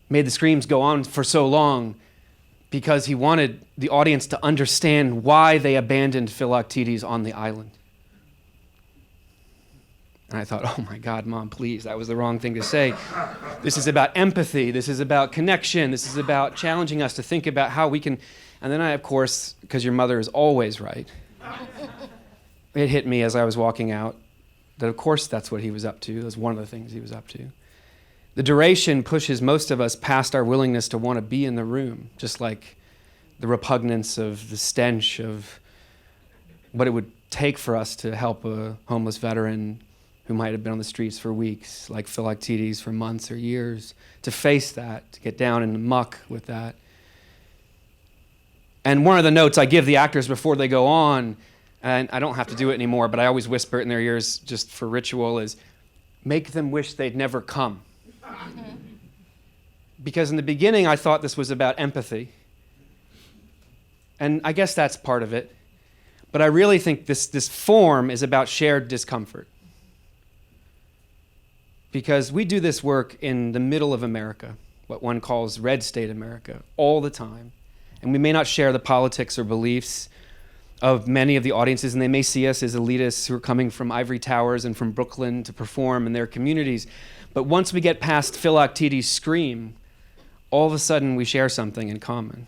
made the screams go on for so long because he wanted the audience to understand why they abandoned Philoctetes on the island. And I thought, oh my God, Mom, please, that was the wrong thing to say. This is about empathy. This is about connection. This is about challenging us to think about how we can. And then I, of course, because your mother is always right, it hit me as I was walking out that, of course, that's what he was up to. That was one of the things he was up to. The duration pushes most of us past our willingness to want to be in the room, just like the repugnance of the stench of what it would take for us to help a homeless veteran who might have been on the streets for weeks, like Philoctetes for months or years, to face that, to get down in the muck with that. And one of the notes I give the actors before they go on, and I don't have to do it anymore, but I always whisper it in their ears just for ritual, is make them wish they'd never come. Because in the beginning, I thought this was about empathy. And I guess that's part of it. But I really think this form is about shared discomfort. Because we do this work in the middle of America, what one calls red state America, all the time. And we may not share the politics or beliefs of many of the audiences, and they may see us as elitists who are coming from ivory towers and from Brooklyn to perform in their communities. But once we get past Philoctetes' scream, all of a sudden we share something in common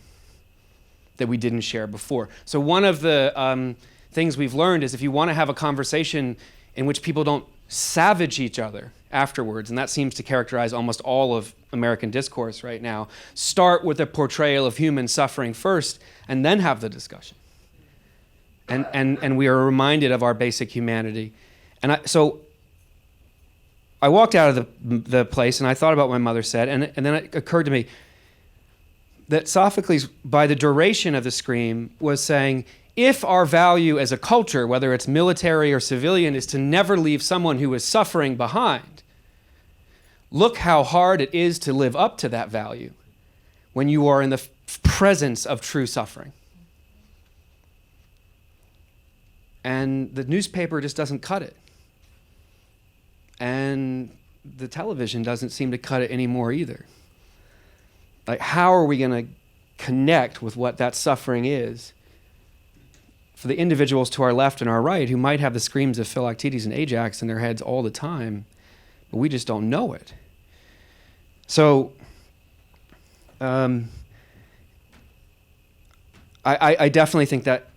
that we didn't share before. So one of the things we've learned is if you want to have a conversation in which people don't savage each other afterwards, and that seems to characterize almost all of American discourse right now, start with a portrayal of human suffering first and then have the discussion. And we are reminded of our basic humanity. So I walked out of the place and I thought about what my mother said, and then it occurred to me that Sophocles, by the duration of the scream, was saying, if our value as a culture, whether it's military or civilian, is to never leave someone who is suffering behind, look how hard it is to live up to that value when you are in the presence of true suffering. And the newspaper just doesn't cut it. And the television doesn't seem to cut it anymore either. Like, how are we going to connect with what that suffering is for the individuals to our left and our right who might have the screams of Philoctetes and Ajax in their heads all the time, but we just don't know it? So I definitely think that,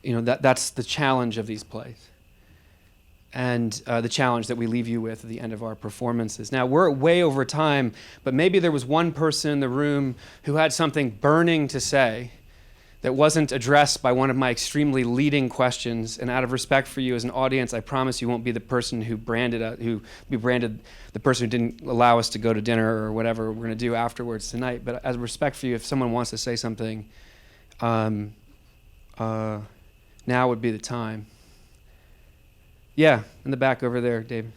that's the challenge of these plays, and the challenge that we leave you with at the end of our performances. Now, we're way over time, but maybe there was one person in the room who had something burning to say that wasn't addressed by one of my extremely leading questions, and out of respect for you as an audience, I promise you won't be the person who branded the person who didn't allow us to go to dinner or whatever we're going to do afterwards tonight. But as a respect for you, if someone wants to say something, now would be the time. Yeah, in the back over there, David.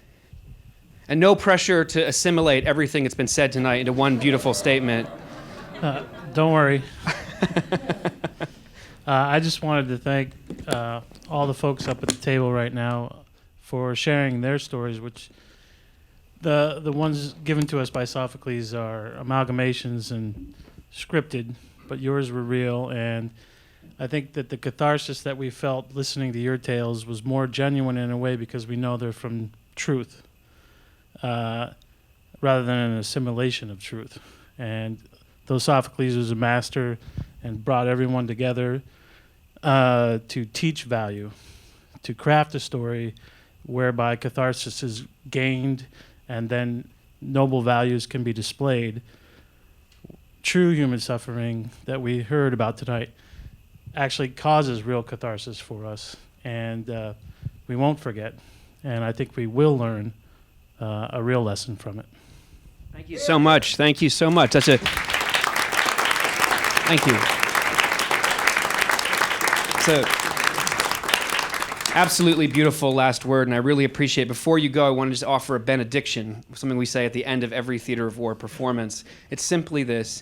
and no pressure to assimilate everything that's been said tonight into one beautiful statement. Don't worry. I just wanted to thank all the folks up at the table right now for sharing their stories, which the ones given to us by Sophocles are amalgamations and scripted, but yours were real. And I think that the catharsis that we felt listening to your tales was more genuine in a way because we know they're from truth rather than an assimilation of truth. And though Sophocles was a master and brought everyone together to teach value, to craft a story whereby catharsis is gained and then noble values can be displayed, true human suffering that we heard about tonight actually causes real catharsis for us, and we won't forget, and I think we will learn a real lesson from it. Thank you so much. Thank you so much. Thank you. It's a absolutely beautiful last word, and I really appreciate it. Before you go, I want to just offer a benediction, something we say at the end of every Theater of War performance. It's simply this.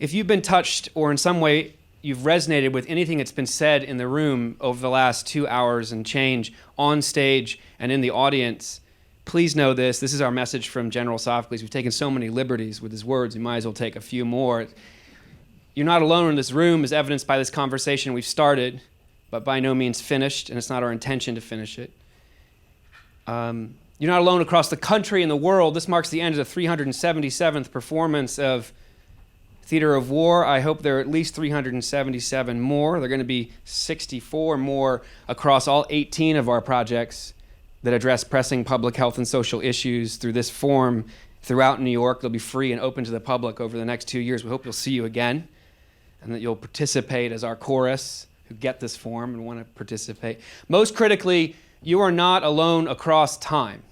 If you've been touched or in some way you've resonated with anything that's been said in the room over the last 2 hours and change on stage and in the audience, please know this. This is our message from General Sophocles. We've taken so many liberties with his words, we might as well take a few more. You're not alone in this room, as evidenced by this conversation we've started, but by no means finished, and it's not our intention to finish it. You're not alone across the country and the world. This marks the end of the 377th performance of Theater of War. I hope there are at least 377 more. There are going to be 64 more across all 18 of our projects that address pressing public health and social issues through this form throughout New York. They'll be free and open to the public over the next 2 years. We hope you'll see you again and that you'll participate as our chorus who get this form and want to participate. Most critically, you are not alone across time.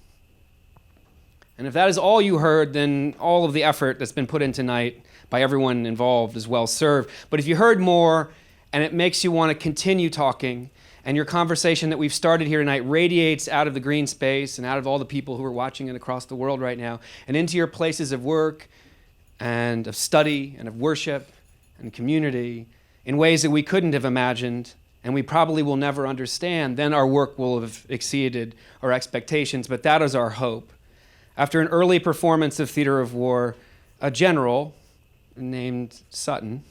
And if that is all you heard, then all of the effort that's been put in tonight by everyone involved is well served. But if you heard more and it makes you want to continue talking, and your conversation that we've started here tonight radiates out of the green space and out of all the people who are watching it across the world right now and into your places of work and of study and of worship and community in ways that we couldn't have imagined and we probably will never understand, then our work will have exceeded our expectations. But that is our hope. After an early performance of Theater of War, a general named Sutton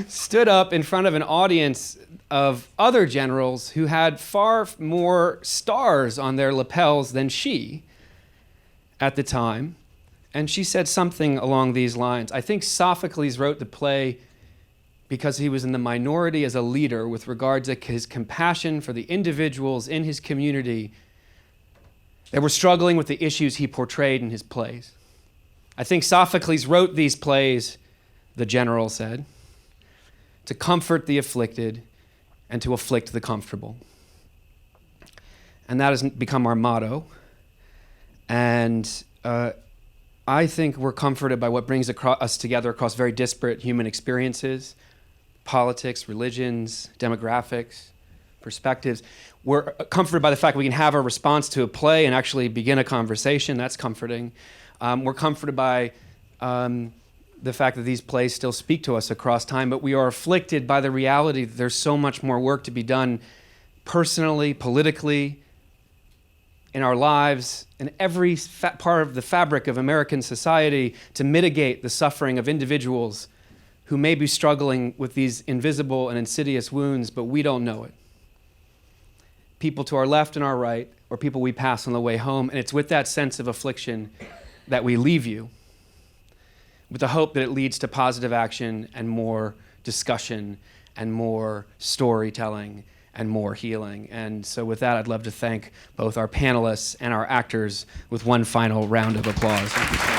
stood up in front of an audience of other generals who had far more stars on their lapels than she at the time. And she said something along these lines. I think Sophocles wrote the play because he was in the minority as a leader with regard to his compassion for the individuals in his community that were struggling with the issues he portrayed in his plays. I think Sophocles wrote these plays, the general said, to comfort the afflicted and to afflict the comfortable. And that has become our motto. And I think we're comforted by what brings us together across very disparate human experiences, politics, religions, demographics, perspectives. We're comforted by the fact we can have a response to a play and actually begin a conversation. That's comforting. We're comforted by the fact that these plays still speak to us across time, but we are afflicted by the reality that there's so much more work to be done personally, politically, in our lives, in every part of the fabric of American society to mitigate the suffering of individuals who may be struggling with these invisible and insidious wounds, but we don't know it. People to our left and our right, or people we pass on the way home, and it's with that sense of affliction that we leave you, with the hope that it leads to positive action and more discussion and more storytelling and more healing. And so with that, I'd love to thank both our panelists and our actors with one final round of applause. Thank you so much.